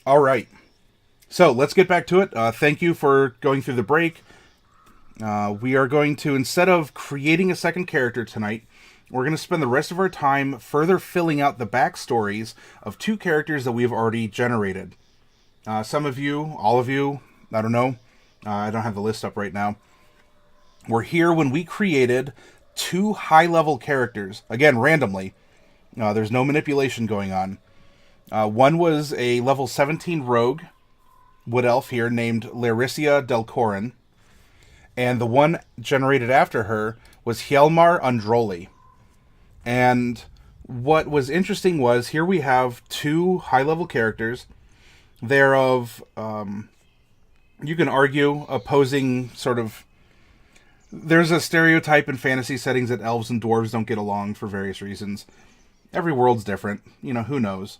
All right. So let's get back to it. Thank you for going through the break. We are going to, instead of creating a second character tonight, we're going to spend the rest of our time further filling out the backstories of two characters that we've already generated. Some of you, all of you, I don't know. I don't have the list up right now. We're here when we created two high-level characters, again, randomly. There's no manipulation going on. One was a level 17 rogue, wood elf here, named Lairissia Delcorin. And the one generated after her was Hjalmar Undroli. And what was interesting was, here we have two high-level characters. They're of, you can argue, opposing sort of... There's a stereotype in fantasy settings that elves and dwarves don't get along for various reasons. Every world's different. Who knows?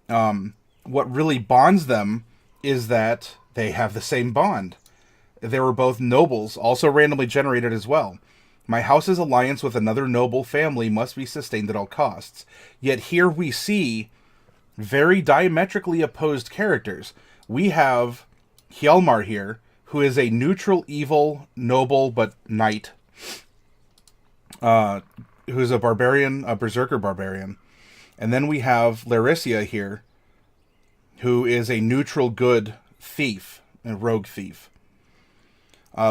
What really bonds them is that they have the same bond. They were both nobles, also randomly generated as well. My house's alliance with another noble family must be sustained at all costs. Yet here we see very diametrically opposed characters. We have Hjalmar here, who is a neutral, evil, noble, but knight. Who's a barbarian, a berserker barbarian. And then we have Lairissia here, who is a neutral, good thief, a rogue thief.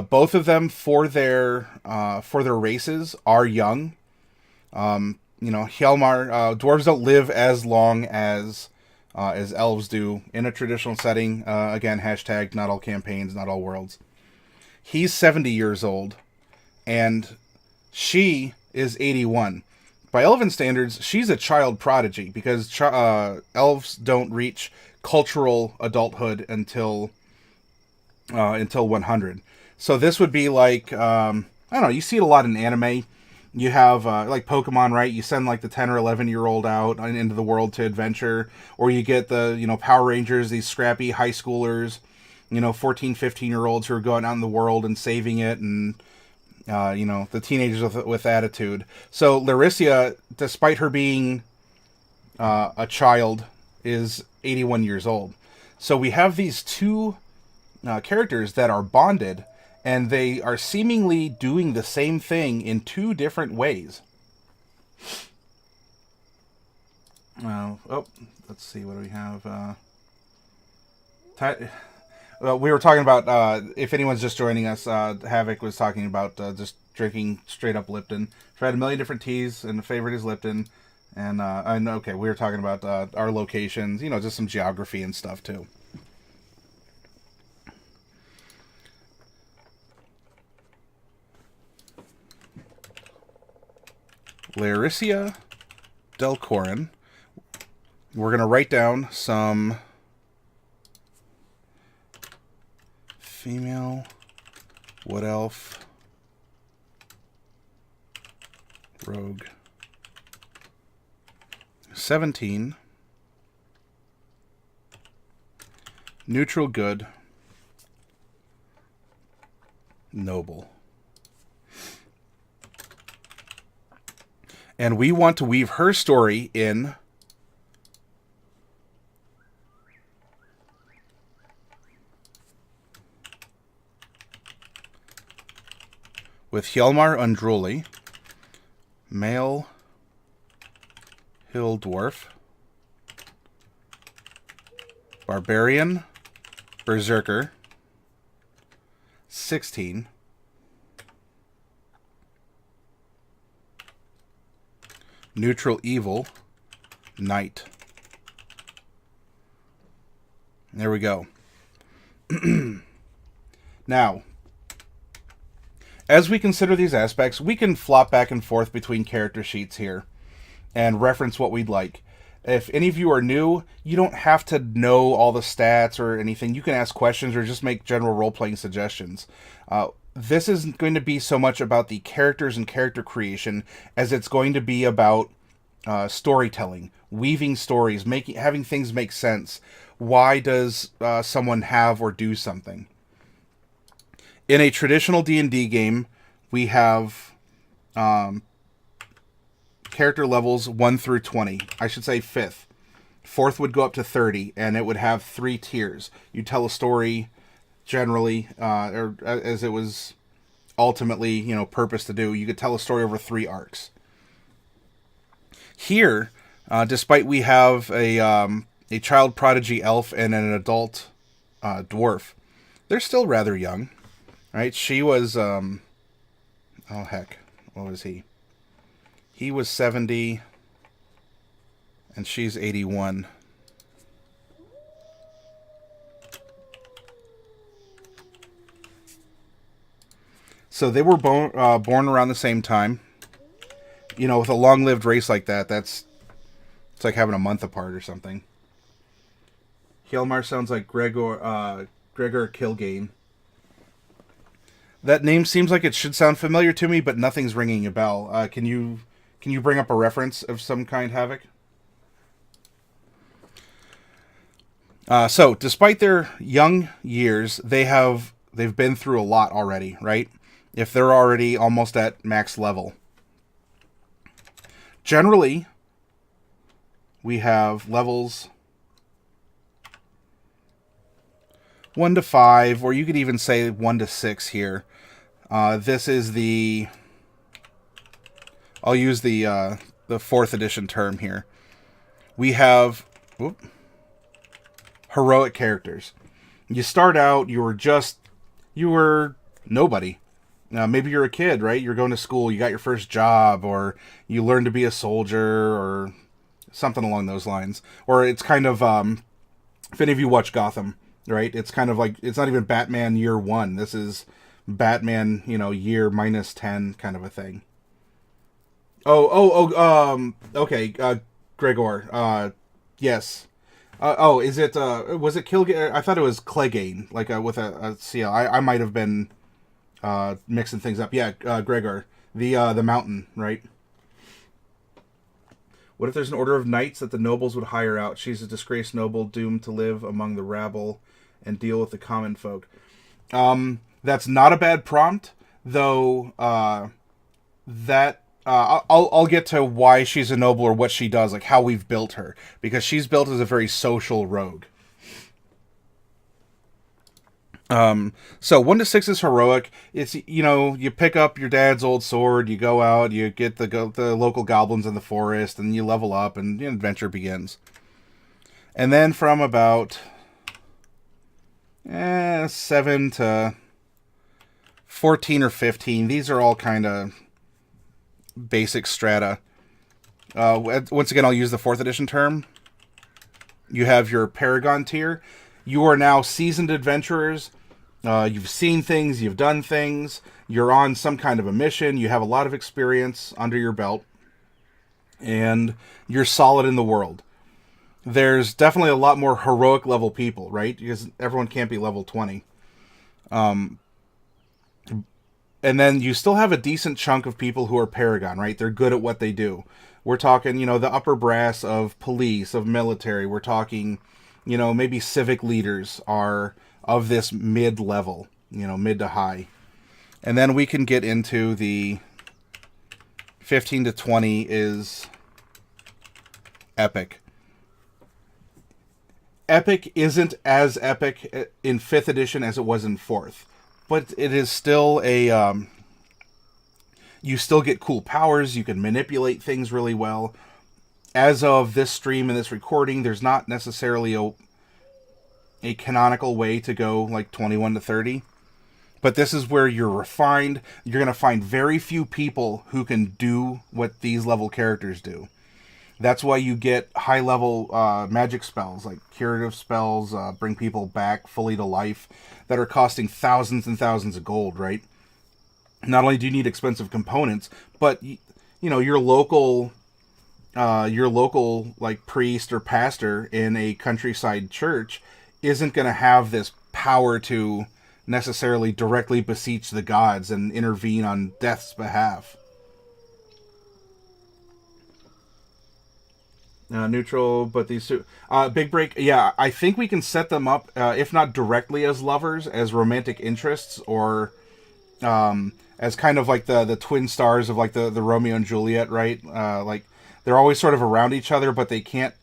Both of them, for their races, are young. Hjalmar, dwarves don't live as long as elves do in a traditional setting. Again, hashtag not all campaigns, not all worlds. He's 70 years old, and she is 81. By elven standards, she's a child prodigy, because elves don't reach cultural adulthood until 100. So this would be like, I don't know, you see it a lot in anime. You have, like Pokemon, right? You send like the 10 or 11-year-old out into the world to adventure. Or you get the, Power Rangers, these scrappy high schoolers, 14, 15-year-olds who are going out in the world and saving it, and, the teenagers with attitude. So Lairissia, despite her being a child, is 81 years old. So we have these two characters that are bonded, and they are seemingly doing the same thing in two different ways. Let's see, what do we have? We were talking about, if anyone's just joining us, Havoc was talking about just drinking straight up Lipton. Tried a million different teas, and the favorite is Lipton. And, okay, we were talking about our locations, just some geography and stuff, too. Lairissia Delcorin. We're going to write down some female wood elf rogue 17 neutral good noble. And we want to weave her story in with Hjalmar Undroli, male hill dwarf, barbarian, berserker, 16, neutral evil, knight. There we go. Now, as we consider these aspects, we can flop back and forth between character sheets here and reference what we'd like. If any of you are new, you don't have to know all the stats or anything. You can ask questions or just make general role-playing suggestions. This isn't going to be so much about the characters and character creation as it's going to be about storytelling, weaving stories, having things make sense. Why does someone have or do something? In a traditional D&D game, we have character levels 1 through 20. I should say 5th. Fourth would go up to 30, and it would have 3 tiers. You tell a story generally, or as it was ultimately, purpose to do. You could tell a story over 3 arcs. Here, despite we have a child prodigy elf and an adult dwarf, they're still rather young, right? She was, oh heck, what was he? He was 70, and she's 81. So they were born around the same time. With a long-lived race like that, it's like having a month apart or something. Hjalmar sounds like Gregor Kilgane. That name seems like it should sound familiar to me, but nothing's ringing a bell. Can you bring up a reference of some kind, Havoc? So, despite their young years, they've been through a lot already, right? If they're already almost at max level. Generally, we have levels 1 to 5, or you could even say 1 to 6 here. This is I'll use the 4th edition term here. We have heroic characters. You start out, you were nobody. Maybe you're a kid, right? You're going to school, you got your first job, or you learn to be a soldier, or something along those lines. Or it's kind of, if any of you watch Gotham, right? It's kind of like, it's not even Batman year 1. This is Batman, year -10 kind of a thing. Okay, Gregor, yes. Is it, was it Kilgane? I thought it was Clegane, like, with a CL. I might have been mixing things up. Yeah, Gregor, the mountain, right? What if there's an order of knights that the nobles would hire out? She's a disgraced noble doomed to live among the rabble and deal with the common folk. That's not a bad prompt, though. I'll get to why she's a noble or what she does, like how we've built her, because she's built as a very social rogue. So 1 to 6 is heroic. It's, you pick up your dad's old sword, you go out, you get the local goblins in the forest, and you level up, and adventure begins. And then from about 7 to 14 or 15, these are all kind of basic strata. Once again, I'll use the 4th edition term. You have your Paragon tier. You are now seasoned adventurers. You've seen things, you've done things, you're on some kind of a mission, you have a lot of experience under your belt, and you're solid in the world. There's definitely a lot more heroic level people, right? Because everyone can't be level 20. And then you still have a decent chunk of people who are Paragon, right? They're good at what they do. We're talking, the upper brass of police, of military. We're talking, maybe civic leaders are of this mid-level, mid to high. And then we can get into the 15 to 20 is epic. Epic isn't as epic in 5th edition as it was in 4th. But it is still you still get cool powers, you can manipulate things really well. As of this stream and this recording, there's not necessarily a canonical way to go like 21 to 30. But this is where you're refined. You're going to find very few people who can do what these level characters do. That's why you get high-level magic spells, like curative spells, bring people back fully to life, that are costing thousands and thousands of gold, right? Not only do you need expensive components, but, your local like priest or pastor in a countryside church isn't going to have this power to necessarily directly beseech the gods and intervene on death's behalf. Neutral, but these two... Big Break, yeah, I think we can set them up, if not directly as lovers, as romantic interests, or as kind of like the twin stars of like the Romeo and Juliet, right? Like, they're always sort of around each other, but they can't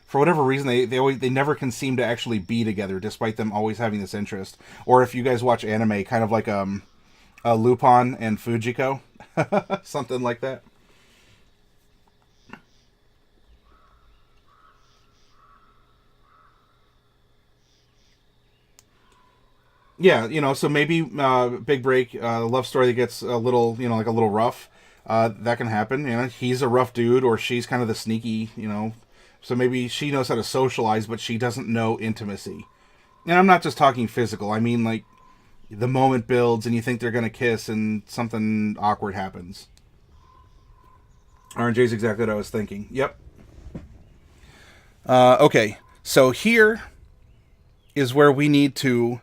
for whatever reason, they never can seem to actually be together, despite them always having this interest. Or if you guys watch anime, kind of like Lupin and Fujiko, something like that. Yeah, so maybe big break, love story that gets a little, like a little rough. That can happen. He's a rough dude, or she's kind of the sneaky, So maybe she knows how to socialize, but she doesn't know intimacy. And I'm not just talking physical. I mean, like, the moment builds and you think they're going to kiss and something awkward happens. RNJ's exactly what I was thinking. Yep. Okay, so here is where we need to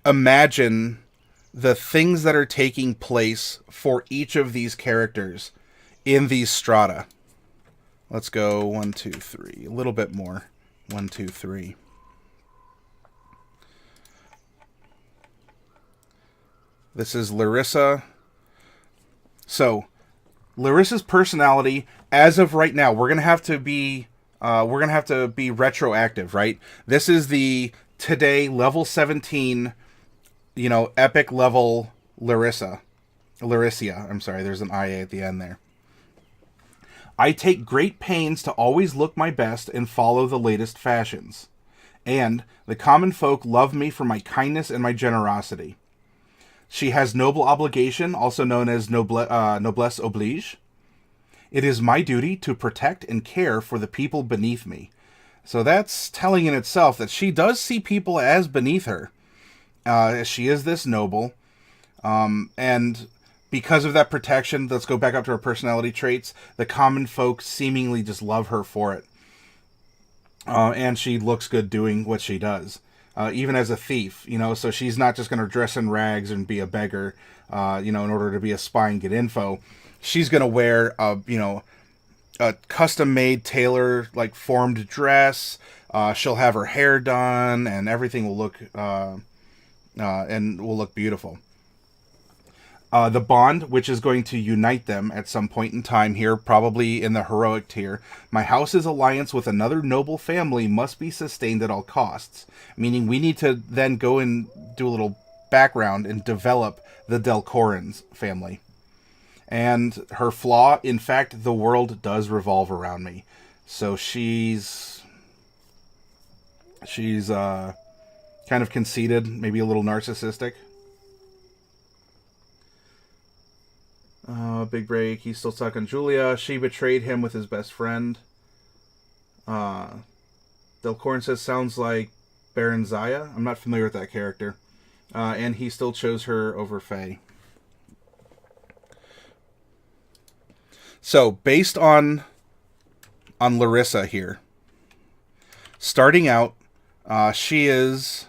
imagine the things that are taking place for each of these characters in these strata. Let's go 1, 2, 3. A little bit more. 1, 2, 3. This is Lairissia. So, Lairissa's personality, as of right now, we're gonna have to be retroactive, right? This is the today level 17, epic level Lairissia. I'm sorry, there's an IA at the end there. I take great pains to always look my best and follow the latest fashions. And the common folk love me for my kindness and my generosity. She has noble obligation, also known as noblesse oblige. It is my duty to protect and care for the people beneath me. So that's telling in itself that she does see people as beneath her. She is this noble. And because of that protection, let's go back up to her personality traits. The common folk seemingly just love her for it. And she looks good doing what she does. Even as a thief, so she's not just going to dress in rags and be a beggar, in order to be a spy and get info. She's going to wear a custom-made tailor, like, formed dress. She'll have her hair done, and everything will look beautiful. The bond, which is going to unite them at some point in time here, probably in the heroic tier. My house's alliance with another noble family must be sustained at all costs. Meaning we need to then go and do a little background and develop the Delcorin's family. And her flaw, in fact, the world does revolve around me. So she's kind of conceited, maybe a little narcissistic. Big break. He's still stuck on Julia. She betrayed him with his best friend. Delcorin says, sounds like Baron Zaya. I'm not familiar with that character. And he still chose her over Faye. So, based on Lairissia here, starting out, she is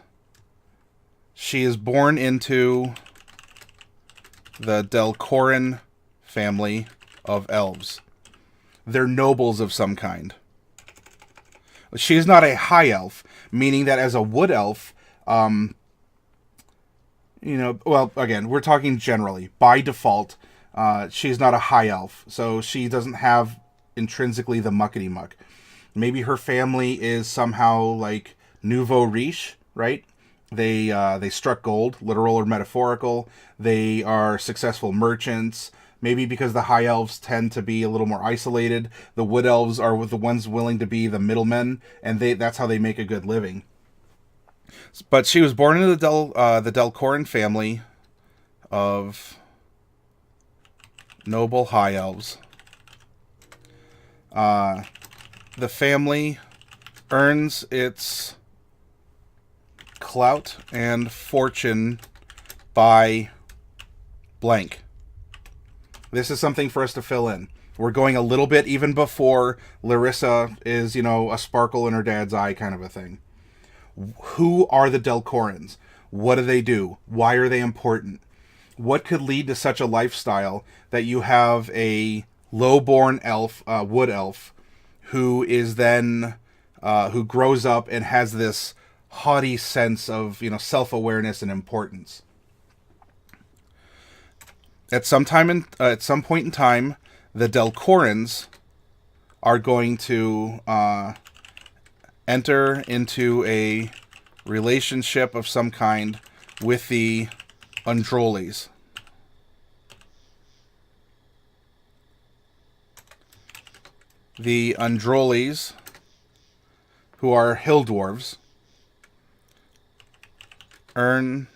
born into the Delcorin family of elves. They're nobles of some kind. She is not a high elf, meaning that as a wood elf, well, again, we're talking generally. By default, she's not a high elf, so she doesn't have intrinsically the muckety muck. Maybe her family is somehow like nouveau riche, right? They struck gold, literal or metaphorical. They are successful merchants. Maybe because the high elves tend to be a little more isolated, the wood elves are the ones willing to be the middlemen, and that's how they make a good living. But she was born into the Delcorin family of noble high elves. The family earns its clout and fortune by blank. This is something for us to fill in. We're going a little bit even before Lairissia is, a sparkle in her dad's eye kind of a thing. Who are the Delcorins? What do they do? Why are they important? What could lead to such a lifestyle that you have a low-born elf, wood elf, who is then, who grows up and has this haughty sense of, self-awareness and importance? At some point in time, the Delcorins are going to enter into a relationship of some kind with the Undrolis. The Undrolis, who are hill dwarves, earn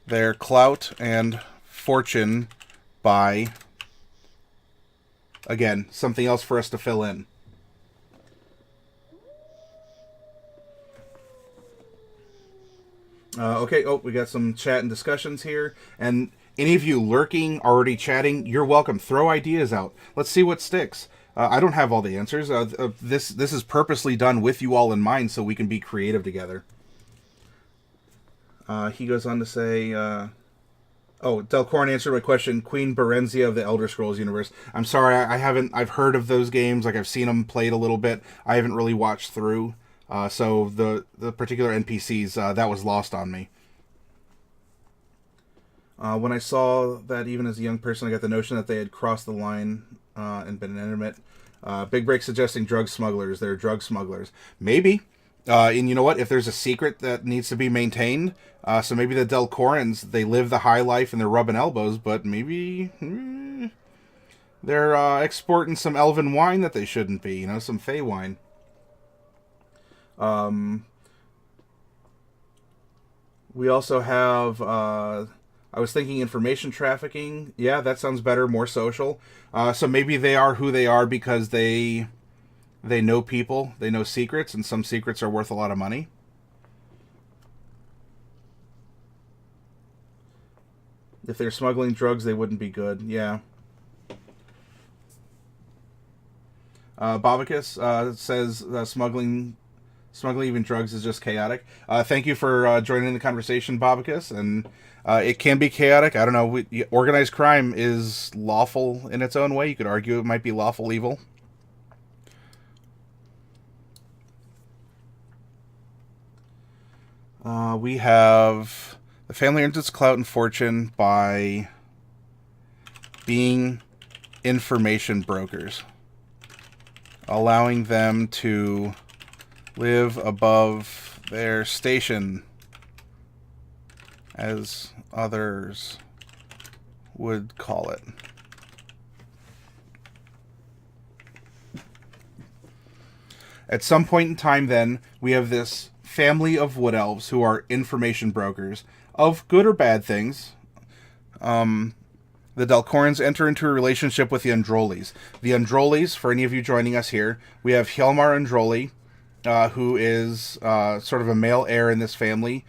their clout and fortune by, again, something else for us to fill in. Okay, we got some chat and discussions here. And any of you lurking, already chatting, you're welcome. Throw ideas out. Let's see what sticks. I don't have all the answers. This is purposely done with you all in mind so we can be creative together. He goes on to say... Delcorin answered my question. Queen Berenzia of the Elder Scrolls universe. I'm sorry, I've heard of those games. Like, I've seen them played a little bit. I haven't really watched through. So the particular NPCs, that was lost on me. When I saw that, even as a young person, I got the notion that they had crossed the line and been intimate. Big Break suggesting drug smugglers. They're drug smugglers. Maybe. And you know what? If there's a secret that needs to be maintained, so maybe the Delcorins, they live the high life and they're rubbing elbows, but maybe they're exporting some elven wine that they shouldn't be, some fey wine. We also have, I was thinking information trafficking. Yeah, that sounds better, more social. So maybe they are who they are because they know people, they know secrets, and some secrets are worth a lot of money. If they're smuggling drugs, they wouldn't be good. Yeah. Babacus says smuggling even drugs is just chaotic. Thank you for joining the conversation, Babacus. And it can be chaotic. I don't know. Organized crime is lawful in its own way. You could argue it might be lawful evil. We have the family earns its clout and fortune by being information brokers, allowing them to live above their station, as others would call it. At some point in time, then, we have this family of wood elves who are information brokers of good or bad things. The Delcorins enter into a relationship with the Undrolis. The Undrolis, for any of you joining us here, we have Hjalmar Undroli, who is sort of a male heir in this family.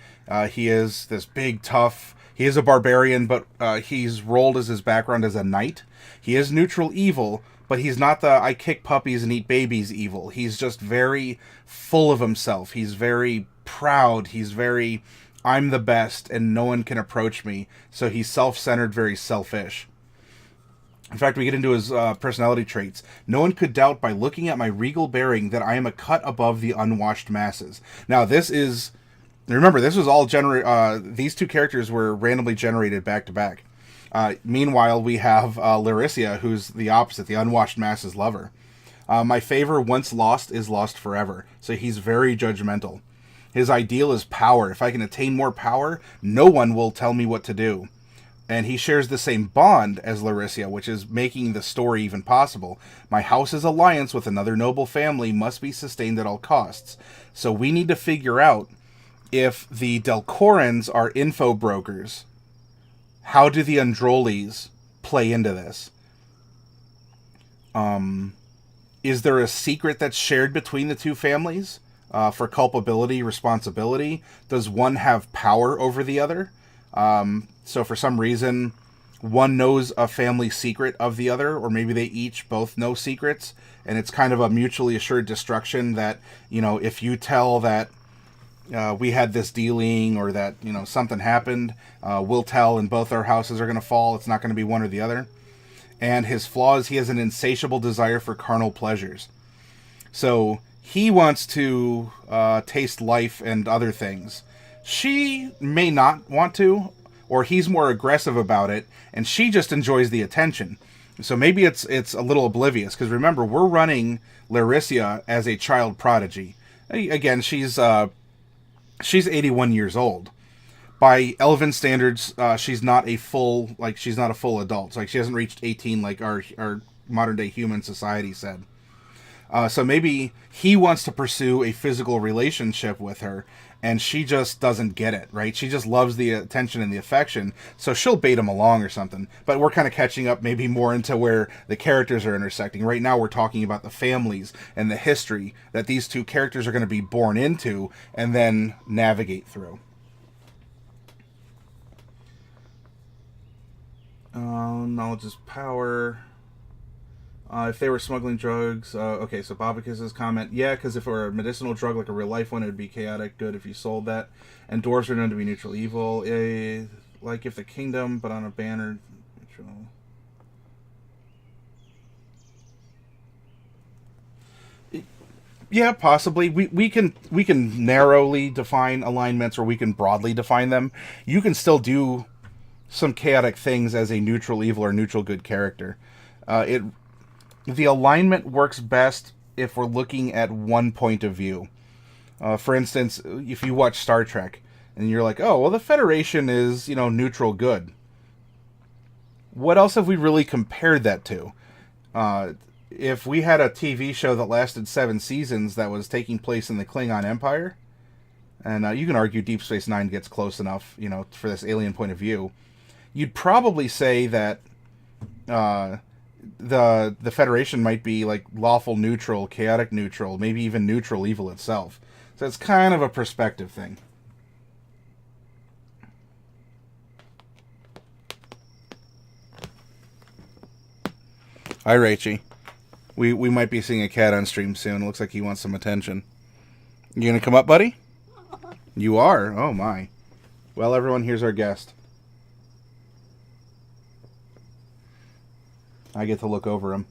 He is this big, tough... He is a barbarian, but he's rolled as his background as a knight. He is neutral evil, but he's not the I kick puppies and eat babies evil. He's just very full of himself. He's very proud. He's very, I'm the best and no one can approach me. So he's self-centered, very selfish. In fact, we get into his personality traits. No one could doubt by looking at my regal bearing that I am a cut above the unwashed masses. Now, this is... Remember, this was all these two characters were randomly generated back to back. Meanwhile, we have Lairissia, who's the opposite, the unwashed masses lover. My favor, once lost, is lost forever. So he's very judgmental. His ideal is power. If I can attain more power, no one will tell me what to do. And he shares the same bond as Lairissia, which is making the story even possible. My house's alliance with another noble family must be sustained at all costs. So we need to figure out if the Delcorins are info brokers. How do the Undrolis play into this? Is there a secret that's shared between the two families for culpability, responsibility? Does one have power over the other? So for some reason, one knows a family secret of the other, or maybe they each both know secrets, and it's kind of a mutually assured destruction that, if you tell that we had this dealing or that, something happened, we'll tell and both our houses are going to fall. It's not going to be one or the other. And his flaws, he has an insatiable desire for carnal pleasures. So he wants to taste life and other things. She may not want to, or he's more aggressive about it, and she just enjoys the attention. So maybe it's a little oblivious, because remember, we're running Lairissia as a child prodigy. Again, she's 81 years old. By Elven standards, she's not a full adult. Like, she hasn't reached 18 like our modern day human society said. So maybe he wants to pursue a physical relationship with her, and she just doesn't get it, right? She just loves the attention and the affection, so she'll bait him along or something. But we're kind of catching up maybe more into where the characters are intersecting. Right now we're talking about the families and the history that these two characters are going to be born into and then navigate through. Knowledge is power. If they were smuggling drugs, okay, so Babakis's comment, yeah, because if it were a medicinal drug like a real life one, it would be chaotic good if you sold that. And dwarves are known to be neutral evil. Like if the kingdom, but on a banner, neutral. Yeah, possibly. We can narrowly define alignments, or we can broadly define them. You can still do some chaotic things as a neutral evil or neutral good character. The alignment works best if we're looking at one point of view. For instance, if you watch Star Trek and you're like, oh, well, the Federation is, neutral good. What else have we really compared that to? If we had a TV show that lasted 7 seasons that was taking place in the Klingon Empire, and you can argue Deep Space Nine gets close enough, for this alien point of view, you'd probably say that the Federation might be like lawful neutral, chaotic neutral, maybe even neutral evil itself. So it's kind of a perspective thing. Hi, Rachie. We might be seeing a cat on stream soon. It looks like he wants some attention. You gonna come up, buddy? You are? Oh, my. Well, everyone, here's our guest. I get to look over him.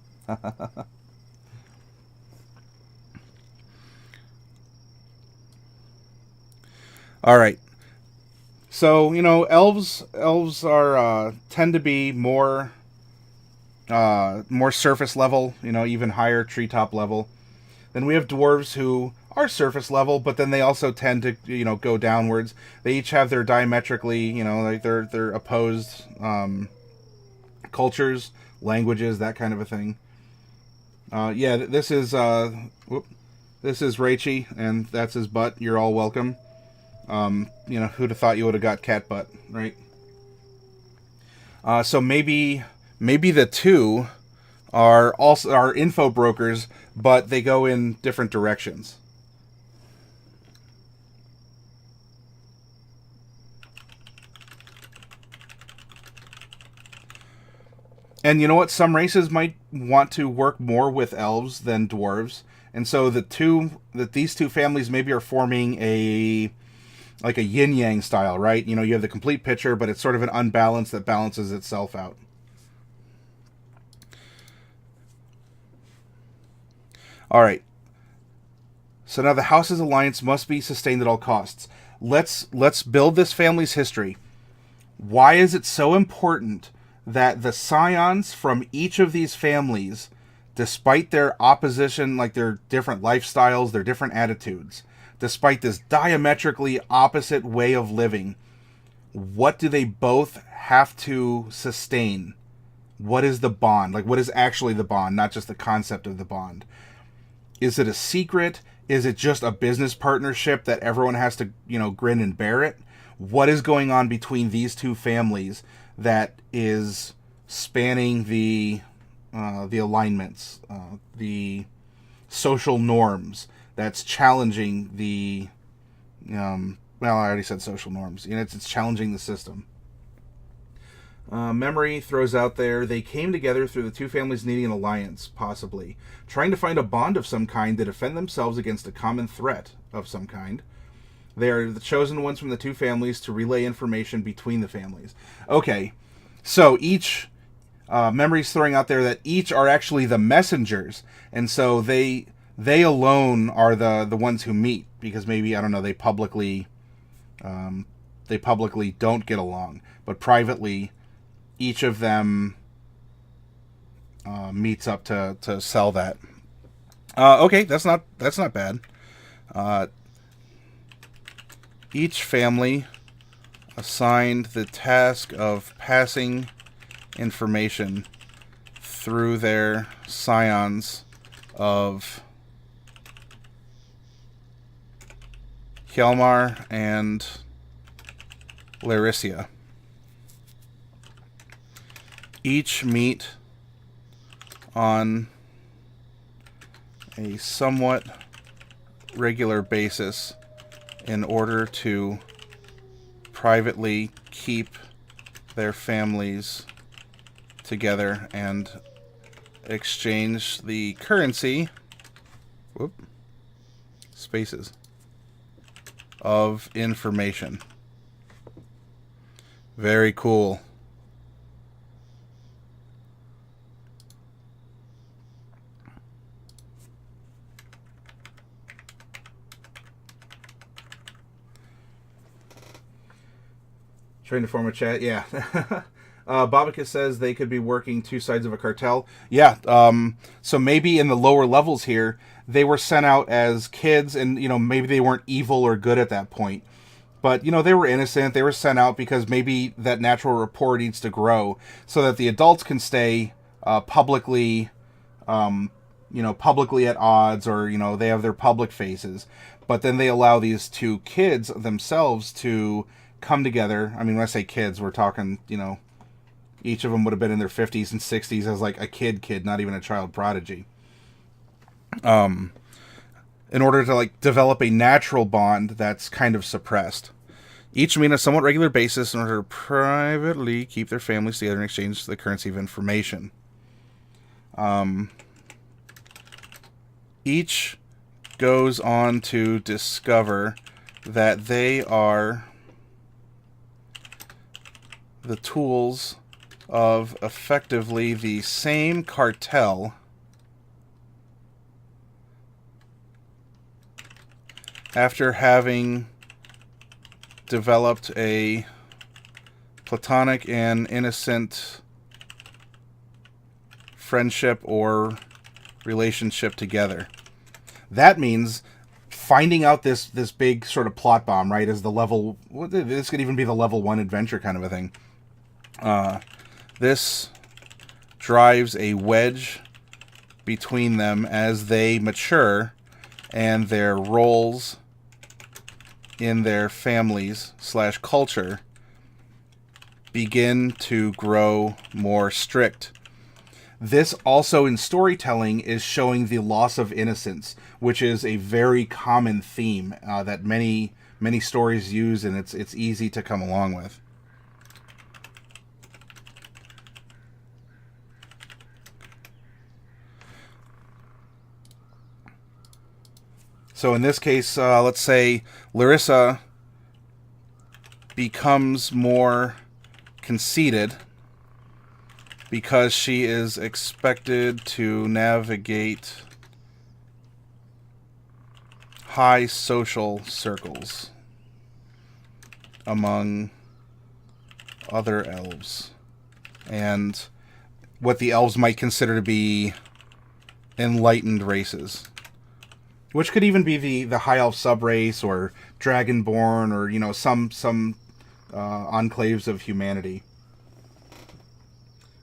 All right. So, elves are tend to be more surface level, even higher treetop level. Then we have dwarves who are surface level, but then they also tend to, go downwards. They each have their diametrically, like their opposed cultures, languages, that kind of a thing. This is Rachie, and that's his butt. You're all welcome. Who'd have thought you would have got cat butt, right? So maybe the two are info brokers, but they go in different directions. And you know what? Some races might want to work more with elves than dwarves, and so these two families maybe are forming a yin yang style, right? You have the complete picture, but it's sort of an unbalance that balances itself out. All right. So now the house's alliance must be sustained at all costs. Let's build this family's history. Why is it so important that the scions from each of these families, despite their opposition, like their different lifestyles, their different attitudes, despite this diametrically opposite way of living, what do they both have to sustain? What is the bond? Like, what is actually the bond, not just the concept of the bond? Is it a secret? Is it just a business partnership that everyone has to, grin and bear it? What is going on between these two families that is spanning the alignments, the social norms, that's challenging the I already said social norms. It's challenging the system. Memory throws out there, they came together through the two families needing an alliance, possibly, trying to find a bond of some kind to defend themselves against a common threat of some kind. They are the chosen ones from the two families to relay information between the families. Okay, so each Memory's throwing out there that each are actually the messengers, and so they alone are the ones who meet, because maybe, I don't know, they publicly don't get along, but privately each of them meets up to sell that. Okay, that's not bad. Each family assigned the task of passing information through their scions of Hjalmar and Lairissia. Each meet on a somewhat regular basis in order to privately keep their families together and exchange the currency spaces of information. Very cool. Trying to form a chat, yeah. Babika says they could be working two sides of a cartel. Yeah, so maybe in the lower levels here, they were sent out as kids, and, maybe they weren't evil or good at that point. But, they were innocent. They were sent out because maybe that natural rapport needs to grow so that the adults can stay publicly, publicly at odds, or, they have their public faces. But then they allow these two kids themselves to come together. I mean, when I say kids, we're talking, each of them would have been in their 50s and 60s as like a kid, not even a child prodigy. In order to like develop a natural bond that's kind of suppressed. Each meet on a somewhat regular basis in order to privately keep their families together and exchange the currency of information. Each goes on to discover that they are the tools of effectively the same cartel after having developed a platonic and innocent friendship or relationship together. That means finding out this big sort of plot bomb, right, is the level... This could even be the level 1 adventure kind of a thing. This drives a wedge between them as they mature and their roles in their families / culture begin to grow more strict. This also in storytelling is showing the loss of innocence, which is a very common theme that many stories use, and it's easy to come along with. So in this case, let's say Lairissia becomes more conceited because she is expected to navigate high social circles among other elves and what the elves might consider to be enlightened races. Which could even be the High Elf subrace or Dragonborn or, some enclaves of humanity.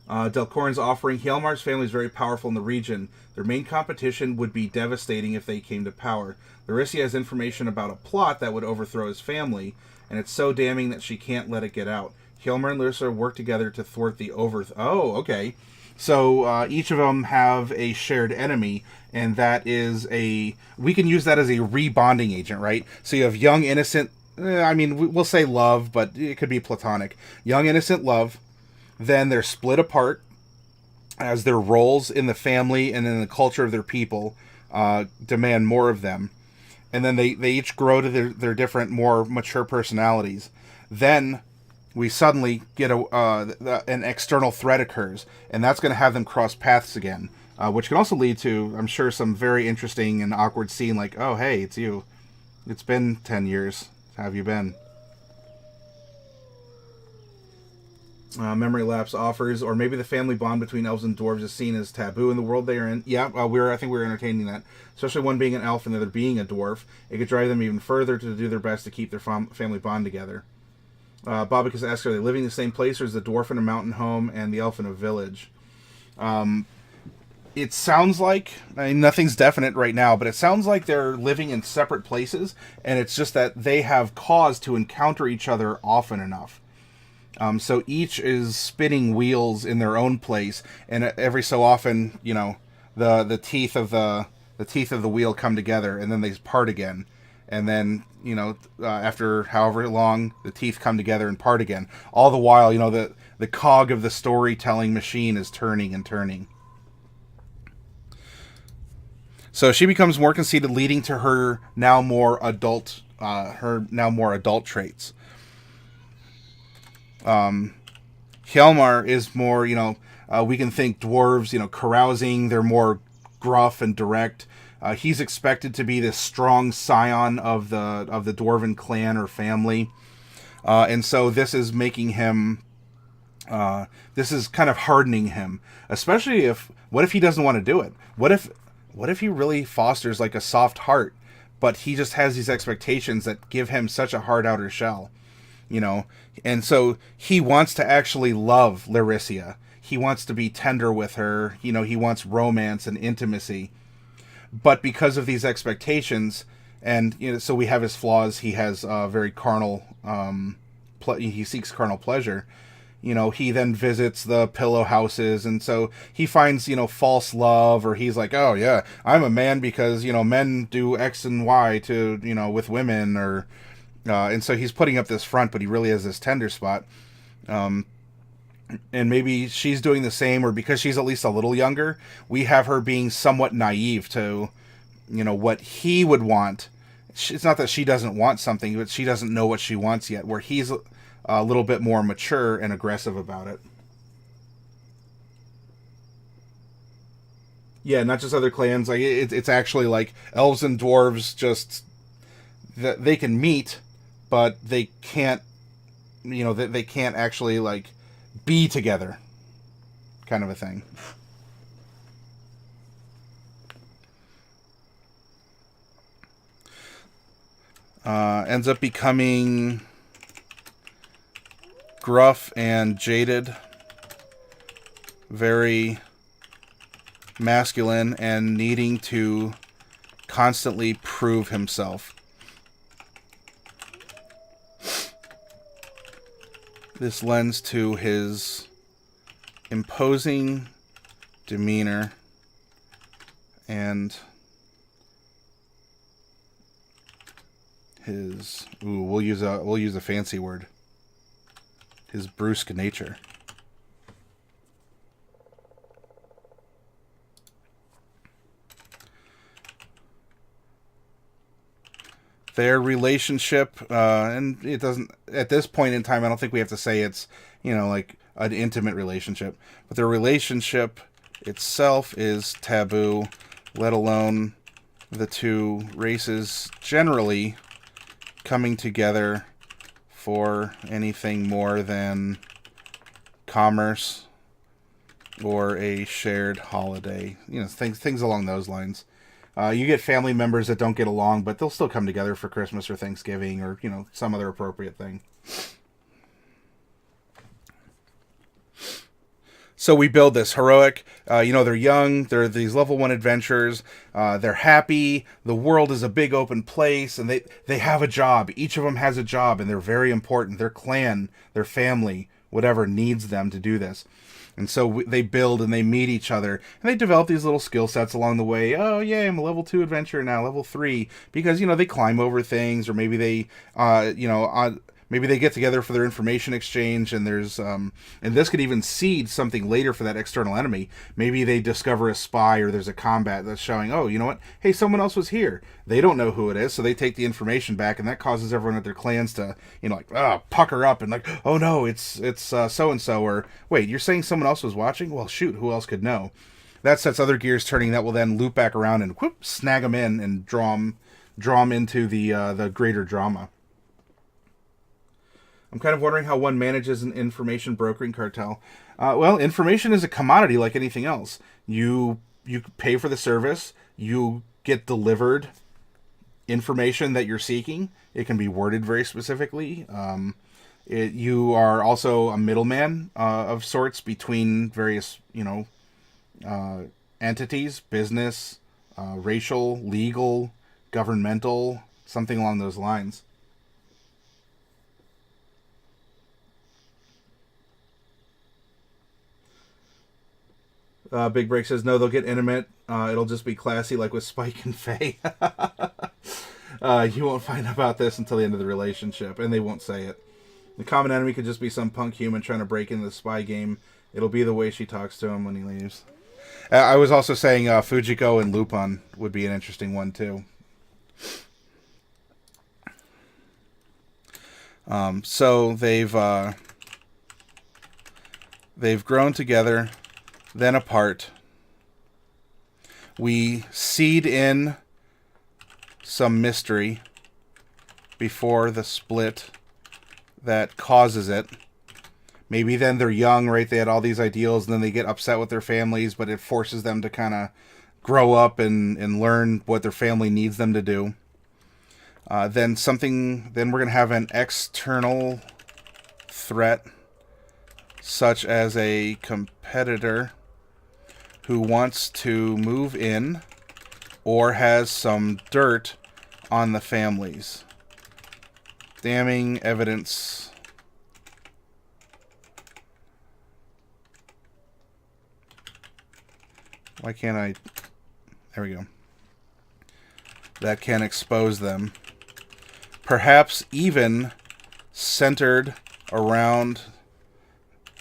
Delcorin's offering, Hjalmar's family is very powerful in the region. Their main competition would be devastating if they came to power. Lairissia has information about a plot that would overthrow his family, and it's so damning that she can't let it get out. Hjalmar and Lairissia work together to thwart the overthrow. Oh, okay. So each of them have a shared enemy, and that is we can use that as a rebonding agent, right? So you have young, innocent, we'll say love, but it could be platonic. Young, innocent love, then they're split apart as their roles in the family and in the culture of their people demand more of them. And then they each grow to their different, more mature personalities. Then we suddenly get an external threat occurs, and that's going to have them cross paths again, which can also lead to, I'm sure, some very interesting and awkward scene like, oh, hey, it's you. It's been 10 years. How have you been? Memory Lapse offers, or maybe the family bond between elves and dwarves is seen as taboo in the world they are in. Yeah, I think we're entertaining that, especially one being an elf and the other being a dwarf. It could drive them even further to do their best to keep their family bond together. Bobicus asks, are they living in the same place, or is the dwarf in a mountain home and the elf in a village? It sounds like, I mean, nothing's definite right now, but it sounds like they're living in separate places, and it's just that they have cause to encounter each other often enough. So each is spinning wheels in their own place, and every so often, the teeth of the wheel come together, and then they part again, and then after however long, the teeth come together and part again. All the while, the cog of the storytelling machine is turning and turning. So she becomes more conceited, leading to her now more adult traits. Hjalmar is more, we can think dwarves, carousing. They're more gruff and direct. He's expected to be this strong scion of the dwarven clan or family, and so this is making him. This is kind of hardening him, especially what if he doesn't want to do it? What if he really fosters like a soft heart, but he just has these expectations that give him such a hard outer shell? And so he wants to actually love Lairissia. He wants to be tender with her. He wants romance and intimacy. But because of these expectations, and so we have his flaws. He has very carnal. He seeks carnal pleasure. He then visits the pillow houses, and so he finds false love, or he's like, oh yeah, I'm a man because men do X and Y to with women, or. And so he's putting up this front, but he really has this tender spot. And maybe she's doing the same, or because she's at least a little younger, we have her being somewhat naive to, what he would want. It's not that she doesn't want something, but she doesn't know what she wants yet, where he's a little bit more mature and aggressive about it. Yeah, not just other clans. Like it's actually like elves and dwarves just they can meet, but they can't, they can't actually, like, be together, kind of a thing. Ends up becoming gruff and jaded, very masculine, and needing to constantly prove himself. This lends to his imposing demeanor and his we'll use a fancy word. His brusque nature. Their relationship, and it doesn't, at this point in time, I don't think we have to say it's, like an intimate relationship, but their relationship itself is taboo, let alone the two races generally coming together for anything more than commerce or a shared holiday, things along those lines. You get family members that don't get along, but they'll still come together for Christmas or Thanksgiving or, some other appropriate thing. So we build this heroic, they're young, they're these level 1 adventurers, they're happy, the world is a big open place, and they have a job. Each of them has a job, and they're very important. Their clan, their family, whatever, needs them to do this. And so they build and they meet each other, and they develop these little skill sets along the way. Oh, yay, I'm a level 2 adventurer now, level 3, because, they climb over things, or maybe they, maybe they get together for their information exchange, and there's, and this could even seed something later for that external enemy. Maybe they discover a spy, or there's a combat that's showing, oh, you know what? Hey, someone else was here. They don't know who it is, so they take the information back, and that causes everyone at their clans to, pucker up and like, oh no, it's so-and-so, or wait, you're saying someone else was watching? Well, shoot, who else could know? That sets other gears turning that will then loop back around and whoop, snag them in and draw them into the greater drama. I'm kind of wondering how one manages an information brokering cartel. Well, information is a commodity like anything else. You pay for the service. You get delivered information that you're seeking. It can be worded very specifically. You are also a middleman of sorts between various, entities, business, racial, legal, governmental, something along those lines. Big Break says, no, they'll get intimate. It'll just be classy like with Spike and Faye. You won't find out about this until the end of the relationship, and they won't say it. The common enemy could just be some punk human trying to break into the spy game. It'll be the way she talks to him when he leaves. I was also saying Fujiko and Lupin would be an interesting one, too. So they've grown together, then apart. We seed in some mystery before the split that causes it. Maybe then they're young, right? They had all these ideals, and then they get upset with their families, but it forces them to kind of grow up and learn what their family needs them to do. Then we're going to have an external threat, such as a competitor who wants to move in or has some dirt on the families. Damning evidence. Why can't I? There we go. That can expose them. Perhaps even centered around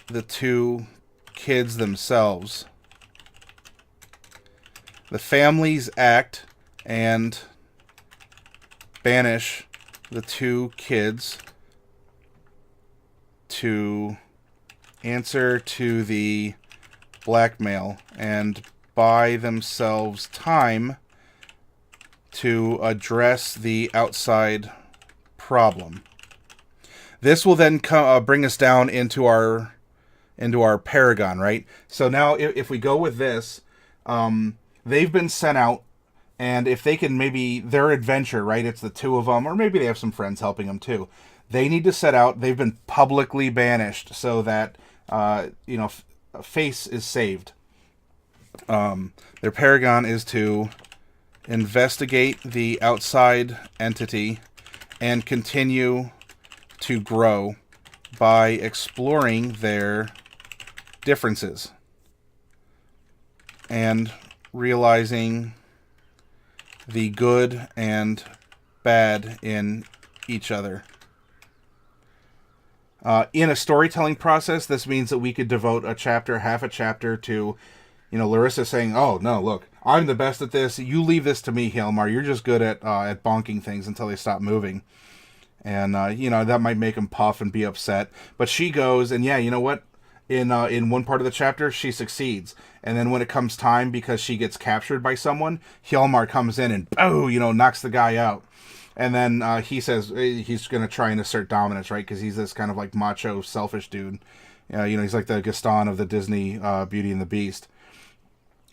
the two kids themselves. The families act and banish the two kids to answer to the blackmail and buy themselves time to address the outside problem. This will then bring us down into our Paragon, right? So now if we go with this, they've been sent out, and if they can maybe, their adventure, right, it's the two of them, or maybe they have some friends helping them too. They need to set out. They've been publicly banished so that, face is saved. Their Paragon is to investigate the outside entity and continue to grow by exploring their differences and realizing the good and bad in each other. In a storytelling process, this means that we could devote a chapter, half a chapter to, Lairissia saying, oh, no, look, I'm the best at this. You leave this to me, Hjalmar. You're just good at bonking things until they stop moving. And, that might make him puff and be upset. But she goes, and yeah, you know what? In one part of the chapter, she succeeds. And then when it comes time, because she gets captured by someone, Hjalmar comes in and, knocks the guy out. And then he says he's going to try and assert dominance, right? Because he's this kind of like macho, selfish dude. He's like the Gaston of the Disney Beauty and the Beast.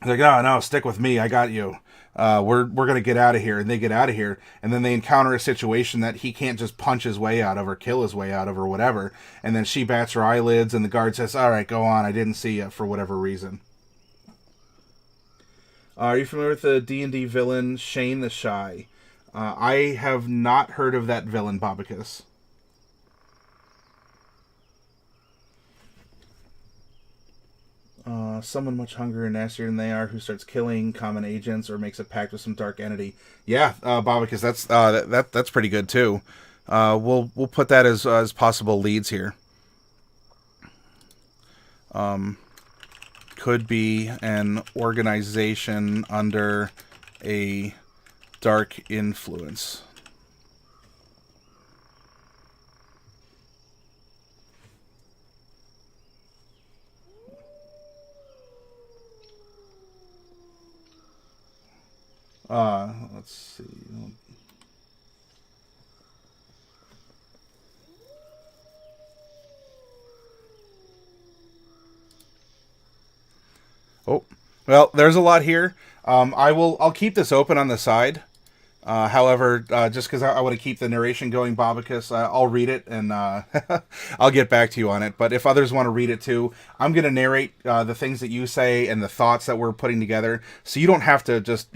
He's like, no, stick with me. I got you. We're going to get out of here. And they get out of here. And then they encounter a situation that he can't just punch his way out of or kill his way out of or whatever. And then she bats her eyelids and the guard says, all right, go on. I didn't see you for whatever reason. Are you familiar with the D&D villain Shane the Shy? I have not heard of that villain, Bobicus. Someone much hungrier and nastier than they are who starts killing common agents or makes a pact with some dark entity. Yeah, Bobicus, that's pretty good too. We'll put that as possible leads here. Could be an organization under a dark influence. Let's see. Well, there's a lot here. I'll keep this open on the side. However, just because I want to keep the narration going, Bobicus, I'll read it and I'll get back to you on it. But if others want to read it too, I'm going to narrate the things that you say and the thoughts that we're putting together, so you don't have to just,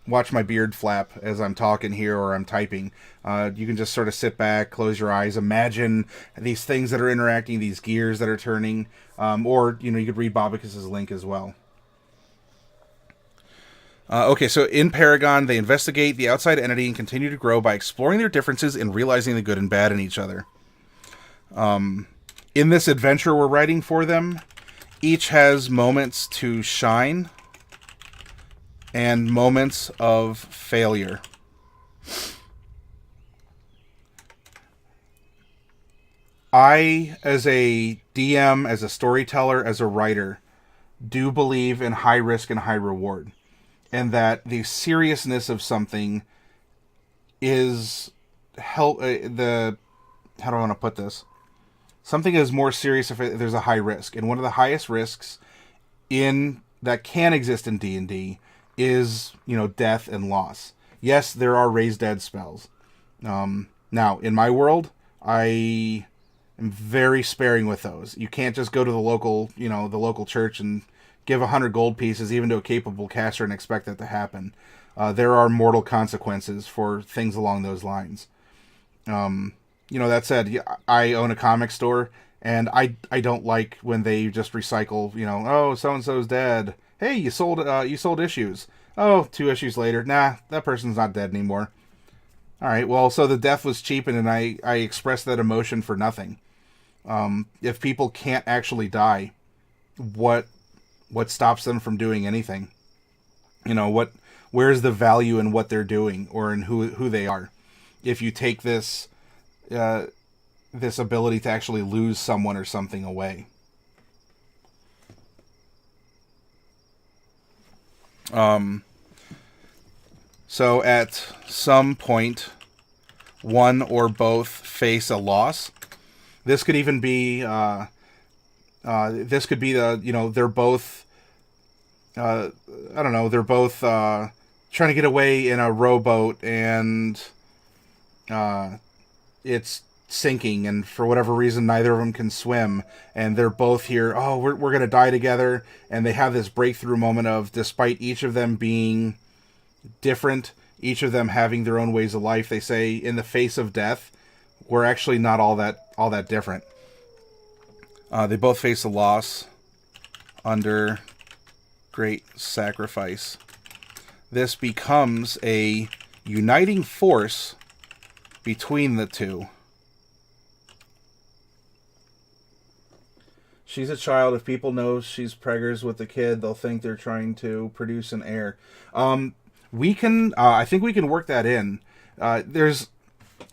watch my beard flap as I'm talking here or I'm typing. You can just sort of sit back, close your eyes, imagine these things that are interacting, these gears that are turning, or, you could read Bobicus's link as well. Okay, so in Paragon, they investigate the outside entity and continue to grow by exploring their differences and realizing the good and bad in each other. In this adventure we're writing for them, each has moments to shine and moments of failure. I, as a DM, as a storyteller, as a writer, do believe in high risk and high reward. And that the seriousness of something is how do I want to put this? Something is more serious if there's a high risk, and one of the highest risks in that can exist in D&D is death and loss. Yes, there are raise dead spells. Now in my world, I am very sparing with those. You can't just go to the local church and give 100 gold pieces even to a capable caster and expect that to happen. There are mortal consequences for things along those lines. That said, I own a comic store, and I don't like when they just recycle, oh, so-and-so's dead. Hey, you sold issues. Oh, 2 issues later, nah, that person's not dead anymore. All right, well, so the death was cheapened, and I expressed that emotion for nothing. If people can't actually die, what stops them from doing anything? Where's the value in what they're doing or in who they are? If you take this ability to actually lose someone or something away. So at some point, one or both face a loss. This could even be this could be they're both they're both trying to get away in a rowboat, and it's sinking, and for whatever reason neither of them can swim, and they're both here, oh, we're gonna die together, and they have this breakthrough moment of, despite each of them being different, each of them having their own ways of life, they say, in the face of death, we're actually not all that different. They both face a loss under great sacrifice. This becomes a uniting force between the two. She's a child. If people know she's preggers with the kid, they'll think they're trying to produce an heir. We can, I think we can work that in. There's,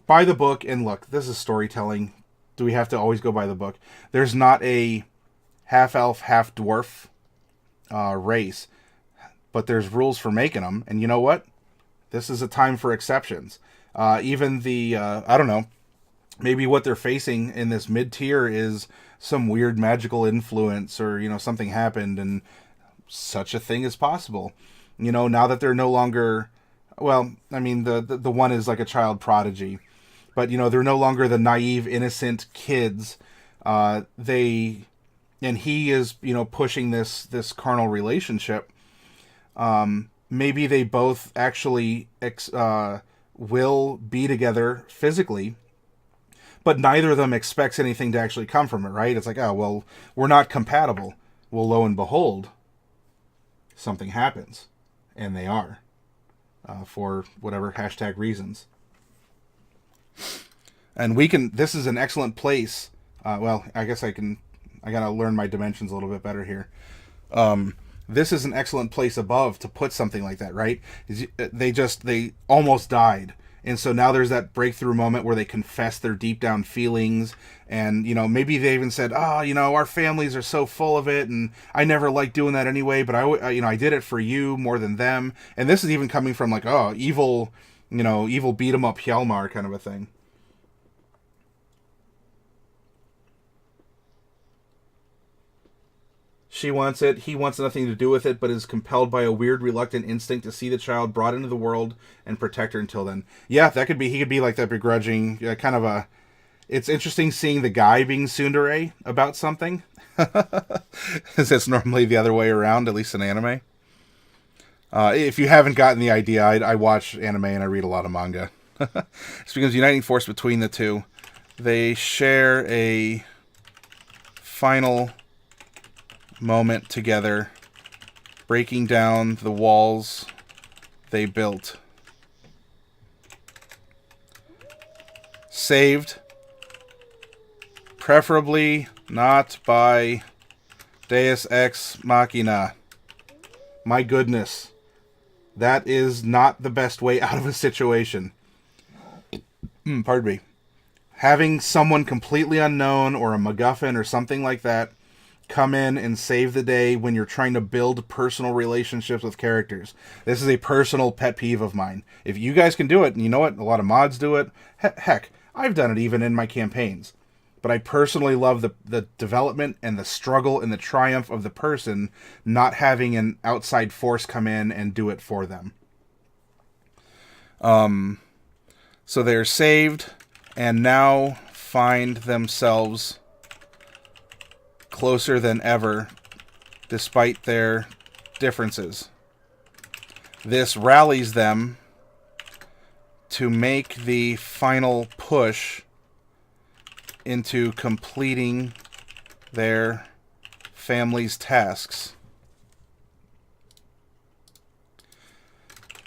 by the book, and look, this is storytelling. Do we have to always go by the book? There's not a half-elf, half-dwarf race, but there's rules for making them. And you know what? This is a time for exceptions. Even the, I don't know, maybe what they're facing in this mid-tier is some weird magical influence, or, something happened, and such a thing is possible. Now that they're no longer, well, I mean, the one is like a child prodigy, but, they're no longer the naive, innocent kids. And he is, pushing this carnal relationship. Maybe they both actually will be together physically, but neither of them expects anything to actually come from it, right? It's like, oh, well, we're not compatible. Well, lo and behold, something happens, and they are, for whatever hashtag reasons. And this is an excellent place. Well, I guess I gotta learn my dimensions a little bit better here. This is an excellent place above to put something like that, right? They almost died. And so now there's that breakthrough moment where they confess their deep down feelings, and, maybe they even said, our families are so full of it, and I never liked doing that anyway, but I did it for you more than them. And this is even coming from like, oh, evil beat 'em up Hjalmar kind of a thing. She wants it. He wants nothing to do with it, but is compelled by a weird, reluctant instinct to see the child brought into the world and protect her until then. Yeah, that could be. He could be like that begrudging, kind of a. It's interesting seeing the guy being tsundere about something, because it's normally the other way around, at least in anime. If you haven't gotten the idea, I watch anime and I read a lot of manga. It's because uniting force between the two. They share a final moment together, breaking down the walls they built. Saved, preferably not by Deus Ex Machina. My goodness, that is not the best way out of a situation. Pardon me. Having someone completely unknown or a MacGuffin or something like that come in and save the day when you're trying to build personal relationships with characters. This is a personal pet peeve of mine. If you guys can do it, and you know what, a lot of mods do it. Heck, I've done it even in my campaigns. But I personally love the development and the struggle and the triumph of the person not having an outside force come in and do it for them. So they're saved and now find themselves closer than ever, despite their differences. This rallies them to make the final push into completing their family's tasks.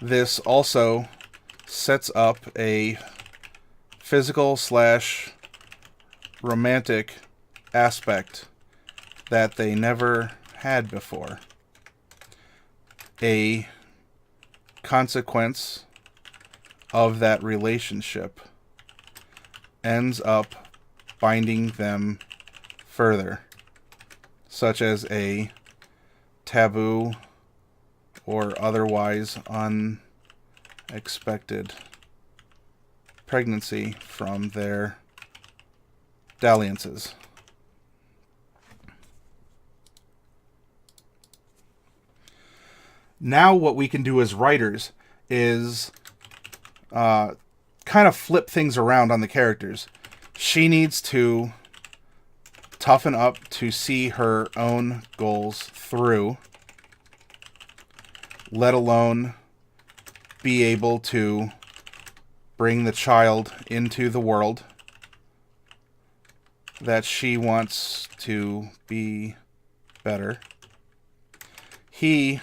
This also sets up a physical / romantic aspect that they never had before. A consequence of that relationship ends up binding them further, such as a taboo or otherwise unexpected pregnancy from their dalliances. Now what we can do as writers is kind of flip things around on the characters. She needs to toughen up to see her own goals through, let alone be able to bring the child into the world that she wants to be better. He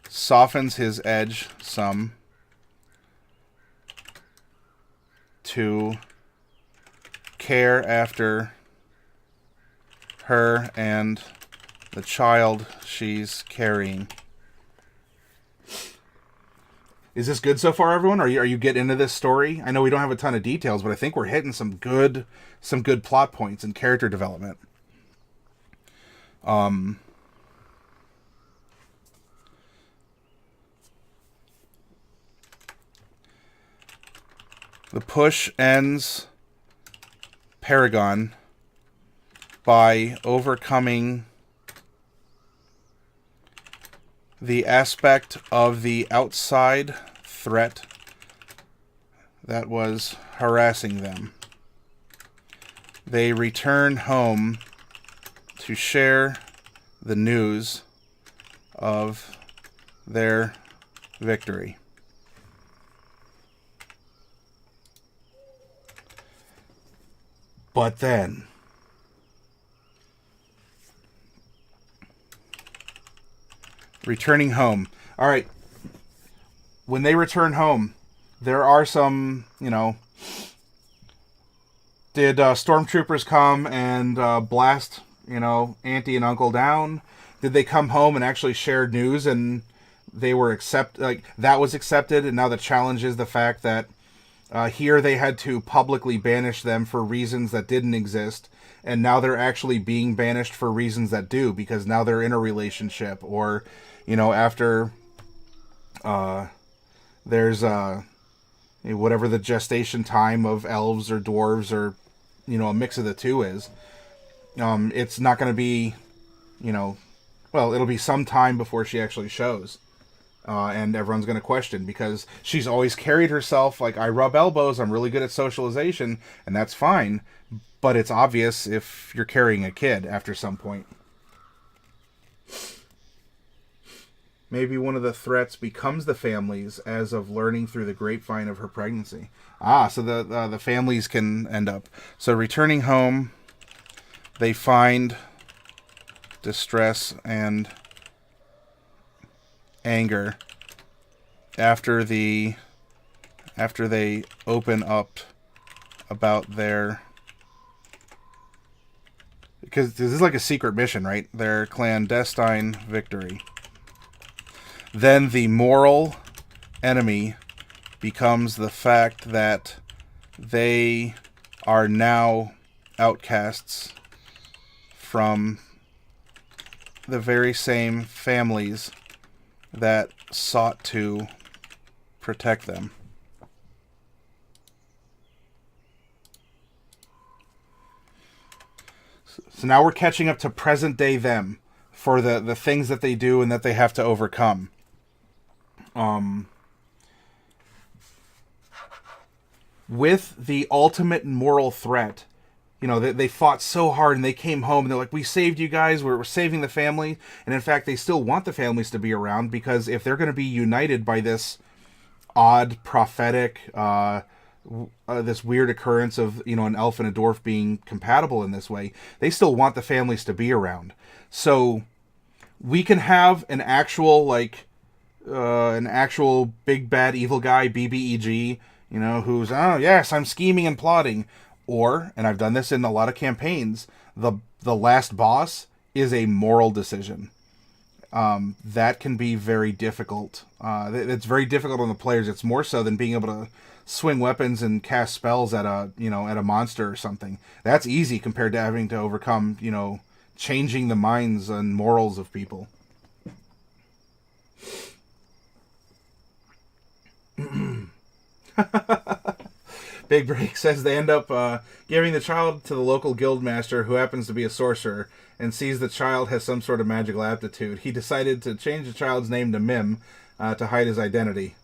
softens his edge some to care after her and the child she's carrying. Is this good so far, everyone? Are you getting into this story? I know we don't have a ton of details, but I think we're hitting some good plot points and character development. The push ends Paragon by overcoming the aspect of the outside threat that was harassing them. They return home to share the news of their victory. But then, returning home. All right. When they return home, there are some, did stormtroopers come and blast, Auntie and Uncle down? Did they come home and actually share news and they were that was accepted, and now the challenge is the fact that here they had to publicly banish them for reasons that didn't exist, and now they're actually being banished for reasons that do, because now they're in a relationship, or, after there's whatever the gestation time of elves or dwarves or, a mix of the two is, it's not going to be you know, well, it'll be some time before she actually shows. And everyone's going to question because she's always carried herself like, I rub elbows, I'm really good at socialization, and that's fine. But it's obvious if you're carrying a kid after some point. Maybe one of the threats becomes the families as of learning through the grapevine of her pregnancy. So the families can end up. So returning home, they find distress and anger after they open up about their, because this is like a secret mission, right? Their clandestine victory. Then the moral enemy becomes the fact that they are now outcasts from the very same families that sought to protect them. So now we're catching up to present day them for the things that they do and that they have to overcome. With the ultimate moral threat, they fought so hard and they came home and they're like, we saved you guys, we're saving the family. And in fact, they still want the families to be around because if they're going to be united by this odd prophetic, this weird occurrence of, an elf and a dwarf being compatible in this way, they still want the families to be around. So we can have an actual, big bad evil guy, BBEG, who's, oh yes, I'm scheming and plotting. Or, and I've done this in a lot of campaigns, the last boss is a moral decision. That can be very difficult. It's very difficult on the players. It's more so than being able to swing weapons and cast spells at a monster or something. That's easy compared to having to overcome, changing the minds and morals of people. Big Break says they end up giving the child to the local guild master who happens to be a sorcerer and sees the child has some sort of magical aptitude. He decided to change the child's name to Mimm to hide his identity.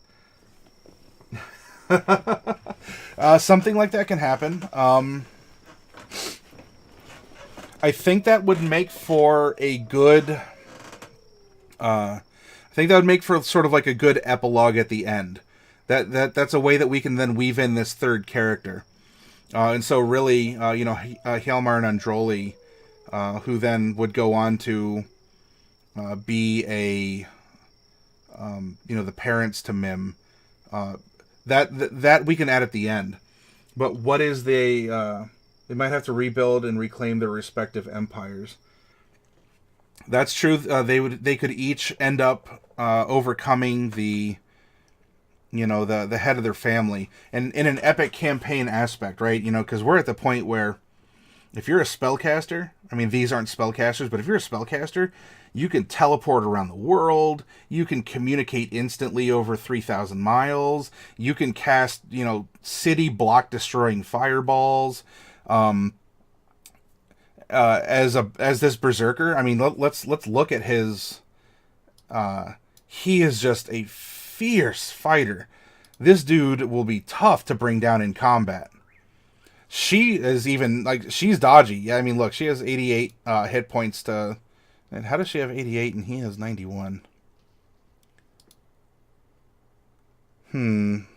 Something like that can happen. I think that would make for a good... I think that would make for sort of like a good epilogue at the end. That's a way that we can then weave in this third character. And so really, Hjalmar and Undroli, who then would go on to be the parents to Mimm, that we can add at the end. But what is they might have to rebuild and reclaim their respective empires. That's true. They could each end up overcoming the head of their family, and in an epic campaign aspect, right? Because we're at the point where if you're a spellcaster, I mean, these aren't spellcasters, but if you're a spellcaster, you can teleport around the world, you can communicate instantly over 3,000 miles, you can cast, city block destroying fireballs. As this berserker, I mean, let's look at his, he is just a fierce fighter. This dude will be tough to bring down in combat. She is even, she's dodgy. Yeah, I mean, look, she has 88 hit points to... And how does she have 88 and he has 91? I'm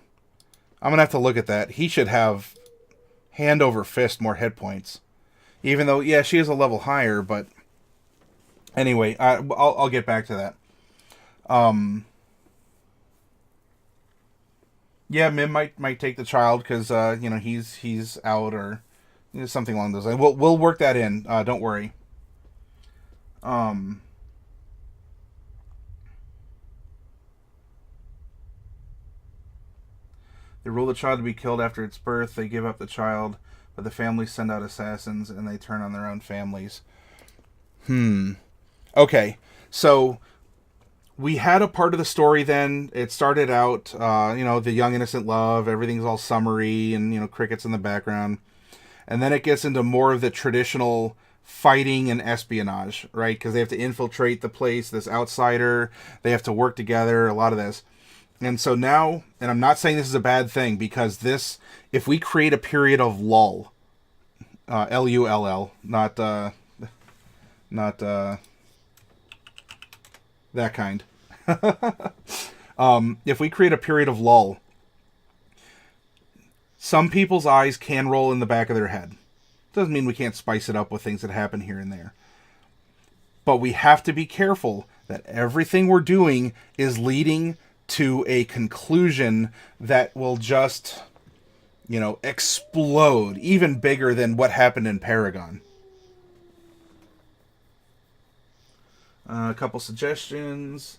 gonna have to look at that. He should have Handover Fist more hit points. Even though, yeah, she is a level higher, but... Anyway, I'll get back to that. Yeah, Mimm might take the child because he's out or something along those lines. We'll work that in. Don't worry. They rule the child to be killed after its birth. They give up the child, but the families send out assassins and they turn on their own families. Okay, so we had a part of the story then. It started out, the young innocent love, everything's all summery and, crickets in the background. And then it gets into more of the traditional fighting and espionage, right? Because they have to infiltrate the place, this outsider. They have to work together, a lot of this. And so now, and I'm not saying this is a bad thing, because this, if we create a period of lull, Lull, not that kind. If we create a period of lull, some people's eyes can roll in the back of their head. Doesn't mean we can't spice it up with things that happen here and there. But we have to be careful that everything we're doing is leading to a conclusion that will just, explode, even bigger than what happened in Paragon. A couple suggestions.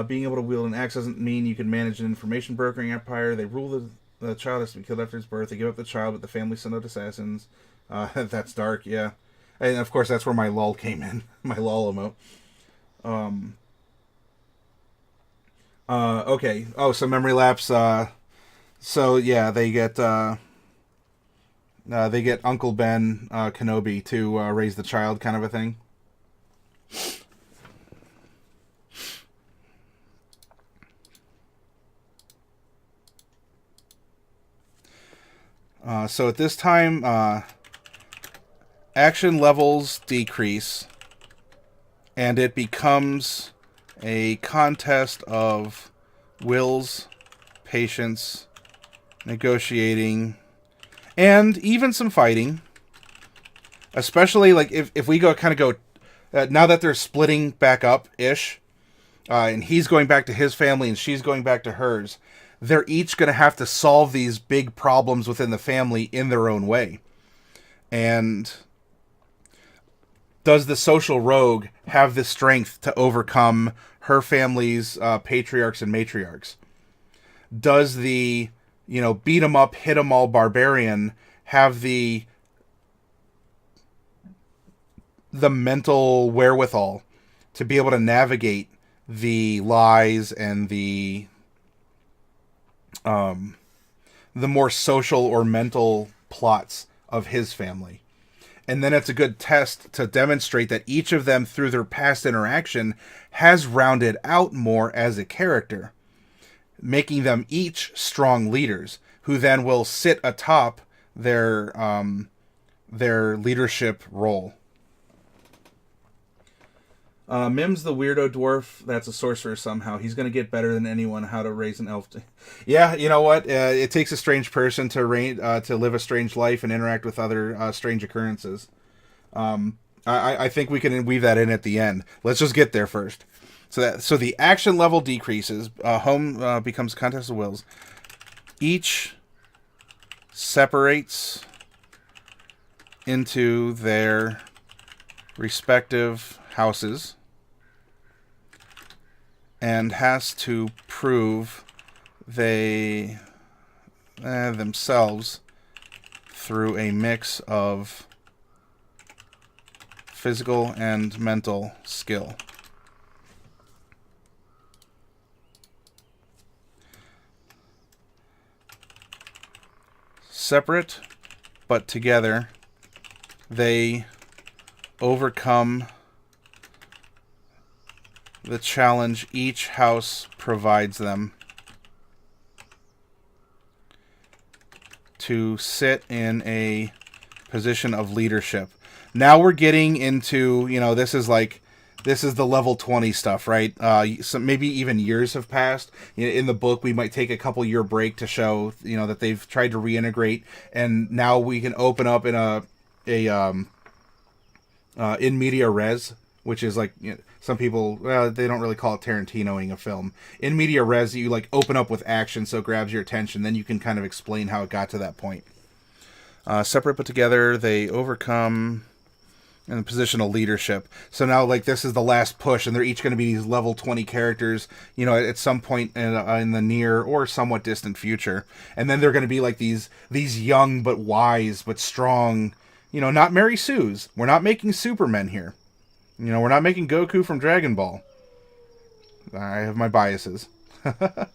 Being able to wield an axe doesn't mean you can manage an information brokering empire. They rule the child has to be killed after his birth. They give up the child, but the family send out assassins. That's dark, yeah. And of course, that's where my lull came in. My lull emote. Okay. Oh, so memory lapse. So yeah, they get Uncle Ben Kenobi to raise the child, kind of a thing. So at this time, action levels decrease, and it becomes a contest of wills, patience, negotiating, and even some fighting. Especially like if we go now that they're splitting back up-ish, and he's going back to his family and she's going back to hers, they're each going to have to solve these big problems within the family in their own way. And does the social rogue have the strength to overcome her family's patriarchs and matriarchs? Does the, beat 'em up, hit 'em all barbarian have the mental wherewithal to be able to navigate the lies and the more social or mental plots of his family? And then it's a good test to demonstrate that each of them, through their past interaction, has rounded out more as a character, making them each strong leaders, who then will sit atop their leadership role. Mimm's the weirdo dwarf that's a sorcerer somehow. He's going to get better than anyone how to raise an elf. Yeah, you know what? It takes a strange person to live a strange life and interact with other strange occurrences. I think we can weave that in at the end. Let's just get there first. So the action level decreases. Home becomes a contest of wills. Each separates into their respective houses and has to prove they themselves through a mix of physical and mental skill. Separate but together, they overcome the challenge each house provides them to sit in a position of leadership. Now we're getting into, this is the level 20 stuff, right? So maybe even years have passed. In the book, we might take a couple year break to show, that they've tried to reintegrate, and now we can open up in a in media res, which is like, some people, they don't really call it Tarantinoing a film. In media res, you open up with action, so it grabs your attention. Then you can kind of explain how it got to that point. Separate but together, they overcome in the position of leadership. So now, this is the last push, and they're each going to be these level 20 characters, at some point in the near or somewhat distant future. And then they're going to be these young but wise but strong, not Mary Sue's. We're not making Supermen here. We're not making Goku from Dragon Ball. I have my biases. But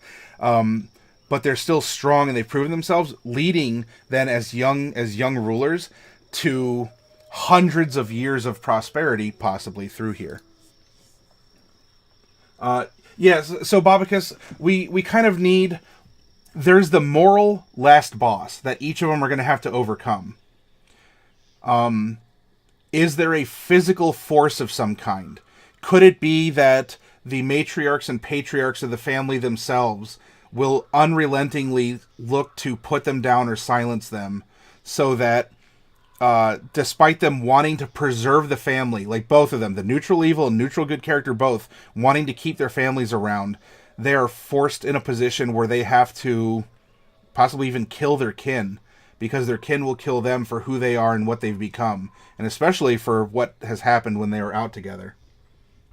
they're still strong, and they've proven themselves, leading then as young rulers to hundreds of years of prosperity possibly through here. Yes, so Babacus, we kind of need... There's the moral last boss that each of them are going to have to overcome. Is there a physical force of some kind? Could it be that the matriarchs and patriarchs of the family themselves will unrelentingly look to put them down or silence them, so that despite them wanting to preserve the family, like both of them, the neutral evil and neutral good character both, wanting to keep their families around, they are forced in a position where they have to possibly even kill their kin, because their kin will kill them for who they are and what they've become, and especially for what has happened when they were out together.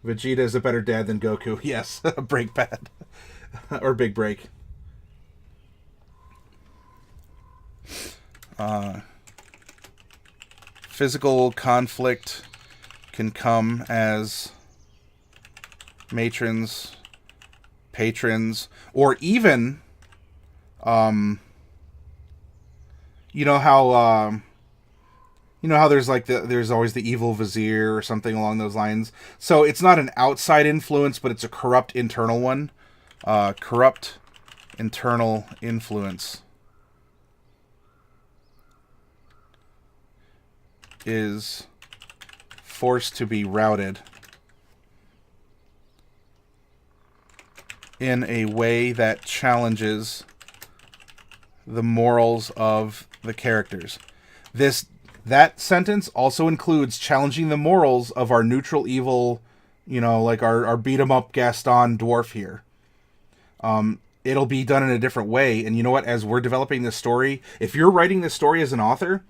Vegeta is a better dad than Goku. Yes, break bad. Or big break. Physical conflict can come as matrons, patrons, or even, you know how there's like there's always the evil vizier or something along those lines. So it's not an outside influence, but it's a corrupt internal one. Corrupt internal influence is forced to be routed in a way that challenges the morals of the characters. That sentence also includes challenging the morals of our neutral evil, like our beat 'em up Gaston dwarf here. It'll be done in a different way, and you know what? As we're developing this story, if you're writing this story as an author,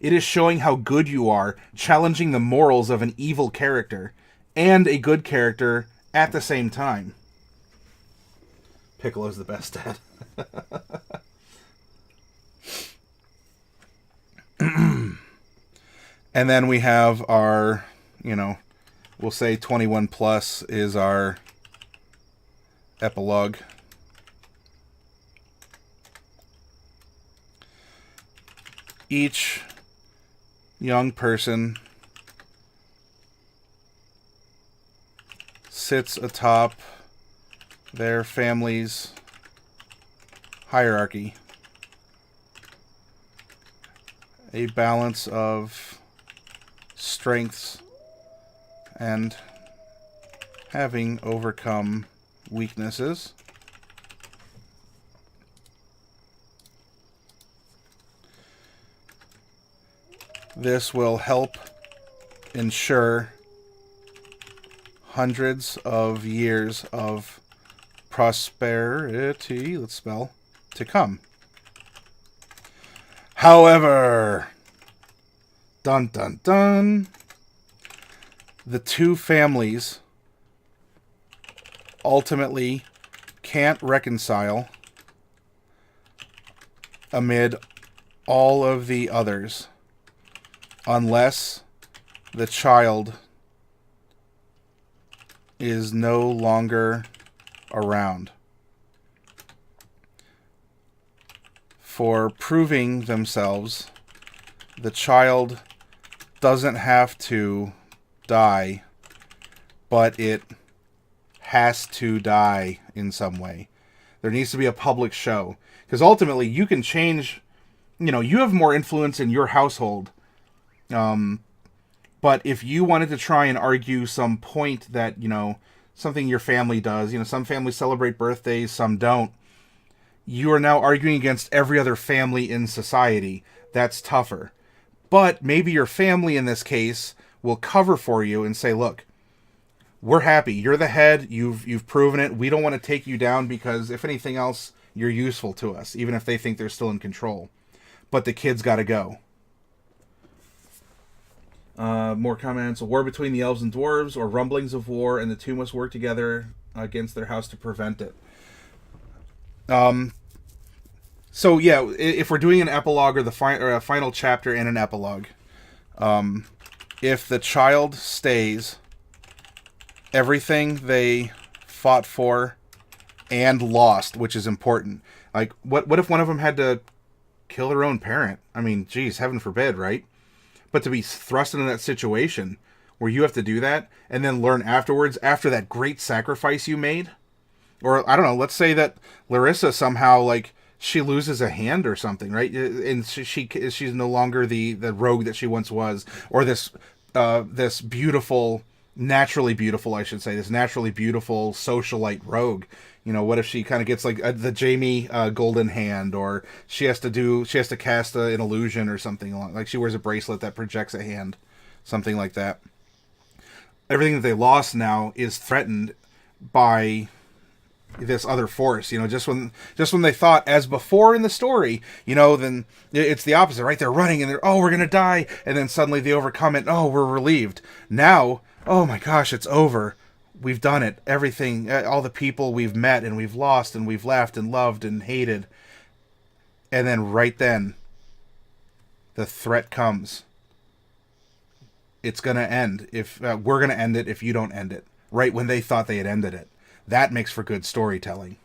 it is showing how good you are, challenging the morals of an evil character and a good character at the same time. Piccolo's the best dad. And then we have our, we'll say 21 plus is our epilogue. Each young person sits atop their family's hierarchy. A balance of strengths and having overcome weaknesses. This will help ensure hundreds of years of prosperity, let's spell, to come. However, dun dun dun, the two families ultimately can't reconcile amid all of the others unless the child is no longer around. For proving themselves, the child doesn't have to die, but it has to die in some way. There needs to be a public show. Because ultimately, you can change, you have more influence in your household. But if you wanted to try and argue some point that, something your family does, some families celebrate birthdays, some don't, you are now arguing against every other family in society. That's tougher. But maybe your family in this case will cover for you and say, look, we're happy. You're the head. You've proven it. We don't want to take you down because if anything else, you're useful to us, even if they think they're still in control. But the kid's got to go. More comments. A war between the elves and dwarves, or rumblings of war, and the two must work together against their house to prevent it. So yeah, if we're doing an epilogue or a final chapter and an epilogue, if the child stays, everything they fought for and lost, which is important. Like, what if one of them had to kill their own parent? I mean, geez, heaven forbid, right? But to be thrust into that situation where you have to do that and then learn afterwards, after that great sacrifice you made, or I don't know, let's say that Lairissia somehow, like, she loses a hand or something, right? And she's no longer the rogue that she once was, or this beautiful, naturally beautiful, I should say, this naturally beautiful socialite rogue. You know, what if she kind of gets like the Jamie golden hand, or she has to cast an illusion or something, like she wears a bracelet that projects a hand, something like that. Everything that they lost now is threatened by this other force. You know, just when they thought, as before in the story, you know, then it's the opposite, right? They're running and they're, oh, we're gonna die, and then suddenly they overcome it. Oh, we're relieved. Now, oh my gosh, it's over. We've done it. Everything, all the people we've met and we've lost and we've laughed and loved and hated, and then right then, the threat comes. It's gonna end. If we're gonna end it, if you don't end it, right when they thought they had ended it. That makes for good storytelling.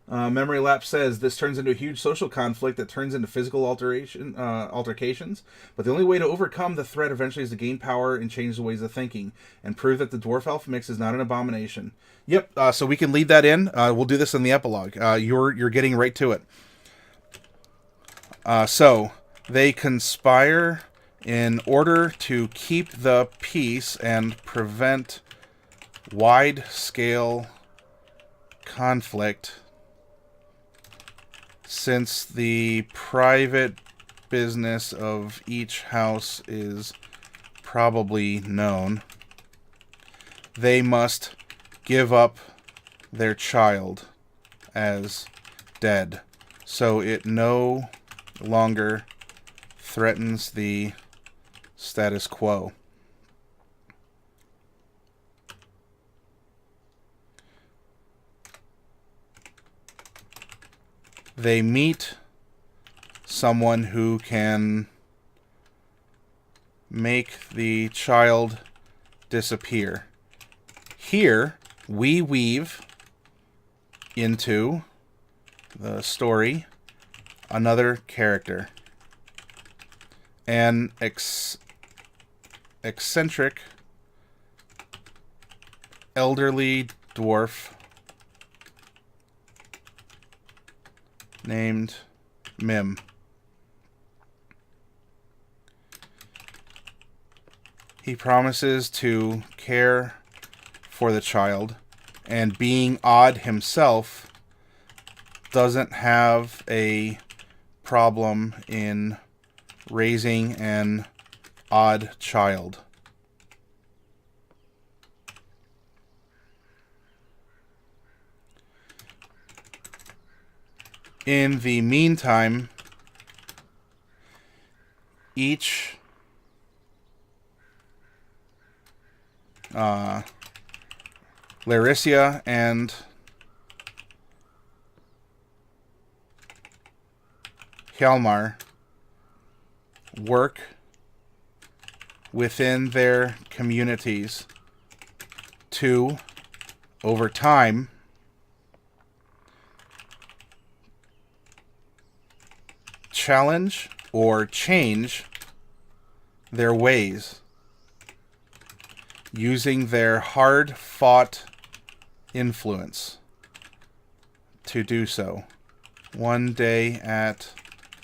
Memory Lapse says, this turns into a huge social conflict that turns into physical altercations, but the only way to overcome the threat eventually is to gain power and change the ways of thinking, and prove that the Dwarf Elf mix is not an abomination. Yep, so we can lead that in. We'll do this in the epilogue. You're getting right to it. So, they conspire in order to keep the peace and prevent wide-scale conflict, since the private business of each house is probably known. They must give up their child as dead, so it no longer threatens the status quo. They meet someone who can make the child disappear. Here, we weave into the story another character. An eccentric elderly dwarf named Mimm. He promises to care for the child, and being odd himself, doesn't have a problem in raising an odd child. In the meantime, each Lairissia and Hjalmar work within their communities to, over time, challenge or change their ways, using their hard-fought influence to do so, one day at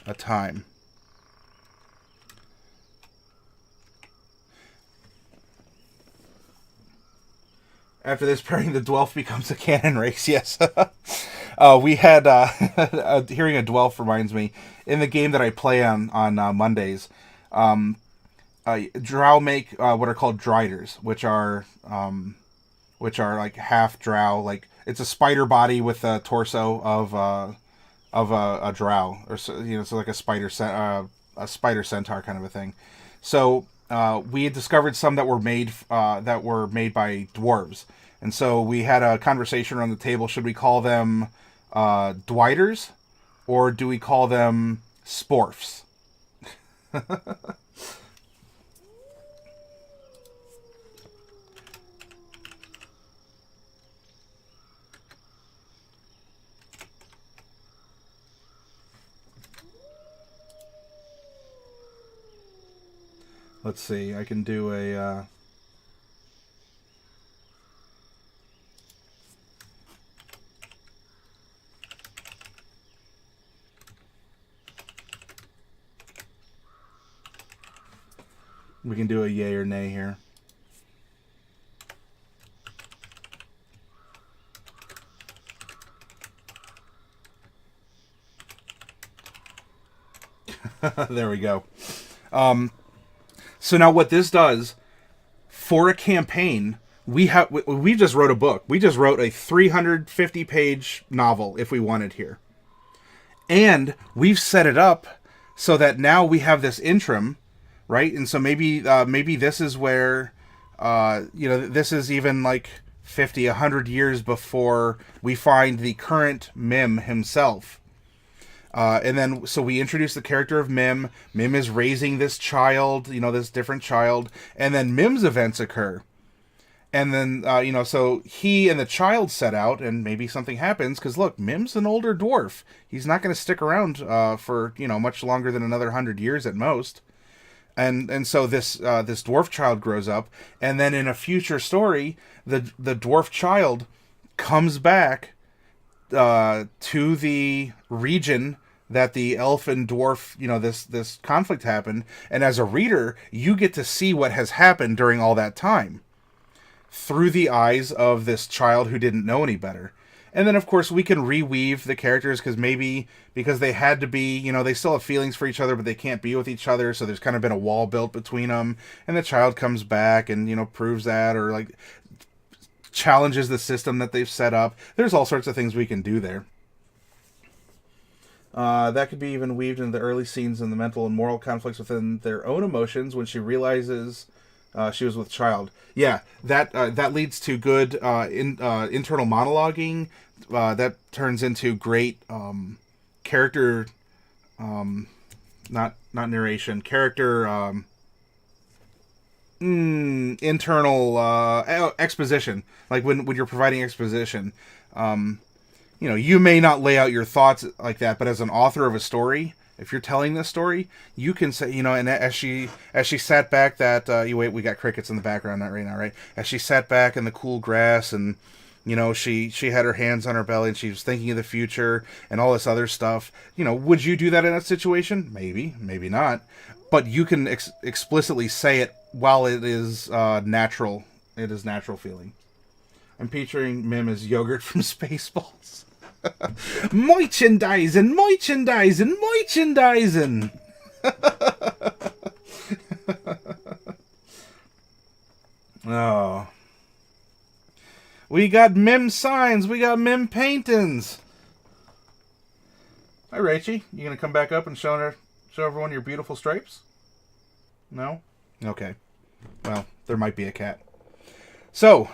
a time. After this pairing, the Dwelf becomes a canon race, yes. We had, hearing a Dwelf reminds me, in the game that I play on Mondays, Drow make what are called Driders, which are like half Drow, like it's a spider body with a torso of a Drow, or so, you know, so like a spider centaur kind of a thing. So we had discovered some that were made by dwarves, and so we had a conversation around the table. Should we call them Dwighters, or do we call them Sporfs? Let's see. I can do a... we can do a yay or nay here. There we go. So now what this does for a campaign, we just wrote a book. We just wrote a 350-page novel if we wanted here. And we've set it up so that now we have this interim, right? And so maybe this is where this is even like 50, 100 years before we find the current Mimm himself. And then, so we introduce the character of Mimm. Mimm is raising this child, this different child. And then Mimm's events occur. And then, so he and the child set out, and maybe something happens. Because, look, Mimm's an older dwarf. He's not going to stick around for, much longer than another 100 years at most. And so this dwarf child grows up. And then in a future story, the dwarf child comes back to the region that the elf and dwarf, this conflict happened. And as a reader, you get to see what has happened during all that time through the eyes of this child who didn't know any better. And then, of course, we can reweave the characters because they had to be, they still have feelings for each other, but they can't be with each other. So there's kind of been a wall built between them. And the child comes back and, proves that, or like challenges the system that they've set up. There's all sorts of things we can do there. That could be even weaved into the early scenes and the mental and moral conflicts within their own emotions when she realizes she was with child. Yeah, that leads to good internal monologuing. That turns into great character, not narration, character internal exposition. Like when you're providing exposition, you may not lay out your thoughts like that, but as an author of a story, if you're telling this story, you can say, and as she sat back we got crickets in the background right now, right? As she sat back in the cool grass and, she had her hands on her belly and she was thinking of the future and all this other stuff. Would you do that in a situation? Maybe, maybe not. But you can explicitly say it while it is natural. It is natural feeling. I'm picturing Mimm as yogurt from Spaceballs. Merchandising. Oh. We got Mimm signs. We got Mimm paintings. Hi, Rachie. You gonna come back up and show everyone your beautiful stripes? No? Okay. Well, there might be a cat. So,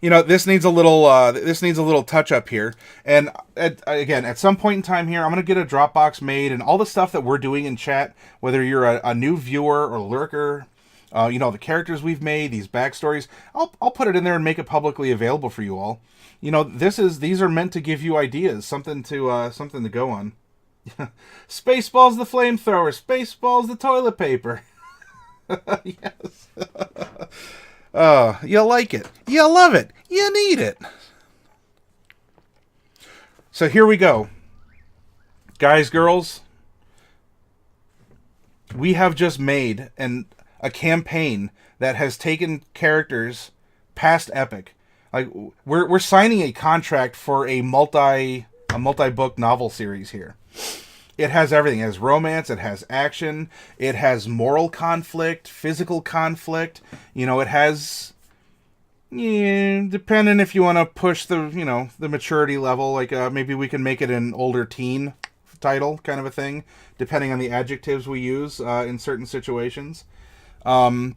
this needs a little touch up here. And again, at some point in time here, I'm going to get a Dropbox made, and all the stuff that we're doing in chat, whether you're a new viewer or lurker, the characters we've made, these backstories, I'll put it in there and make it publicly available for you all. These are meant to give you ideas, something to go on. Spaceballs the flamethrower, Spaceballs the toilet paper. Yes. You like it. You love it. You need it. So here we go. Guys, girls, we have just made a campaign that has taken characters past epic. Like we're signing a contract for a multi-book novel series here. It has everything. It has romance. It has action. It has moral conflict, physical conflict. It has, depending if you want to push the maturity level. Like maybe we can make it an older teen title kind of a thing, depending on the adjectives we use in certain situations. But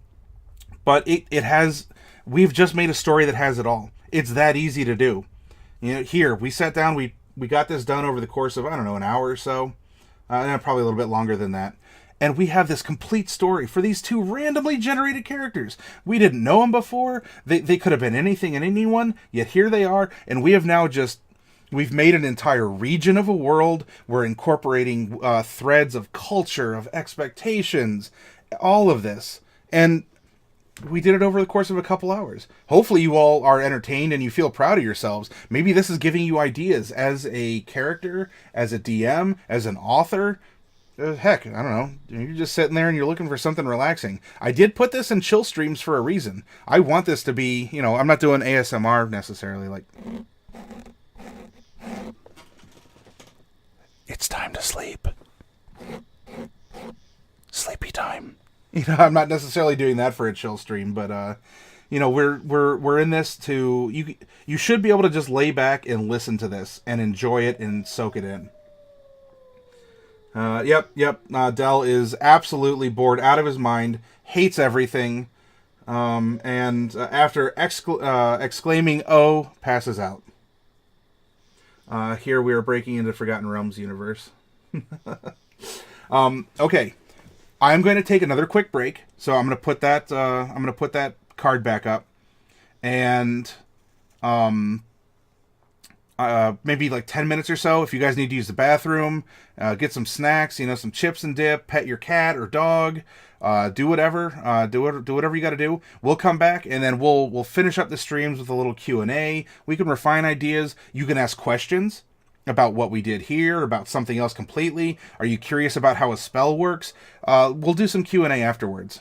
it has. We've just made a story that has it all. It's that easy to do. Here we sat down. We got this done over the course of, I don't know, an hour or so. Probably a little bit longer than that. And we have this complete story for these two randomly generated characters. We didn't know them before. They could have been anything and anyone, yet here they are. And we have now we've made an entire region of a world. We're incorporating threads of culture, of expectations, all of this. And we did it over the course of a couple hours. Hopefully you all are entertained and you feel proud of yourselves. Maybe this is giving you ideas as a character, as a DM, as an author. Heck, I don't know. You're just sitting there and you're looking for something relaxing. I did put this in chill streams for a reason. I want this to be, you know, I'm not doing ASMR necessarily. Like, it's time to sleep. Sleepy time. You know, I'm not necessarily doing that for a chill stream, but you know, we're in this to you should be able to just lay back and listen to this and enjoy it and soak it in. Yep. Del is absolutely bored out of his mind, hates everything, and after exclaiming "Oh," passes out. Here we are breaking into Forgotten Realms universe. Okay, I'm going to take another quick break, so I'm going to put that card back up, and maybe like 10 minutes or so if you guys need to use the bathroom, get some snacks, you know, some chips and dip, pet your cat or dog, do whatever, do whatever you got to do. We'll come back and then we'll finish up the streams with a little Q&A. We can refine ideas. You can ask questions about what we did here, about something else completely. Are you curious about how a spell works? We'll do some Q&A afterwards.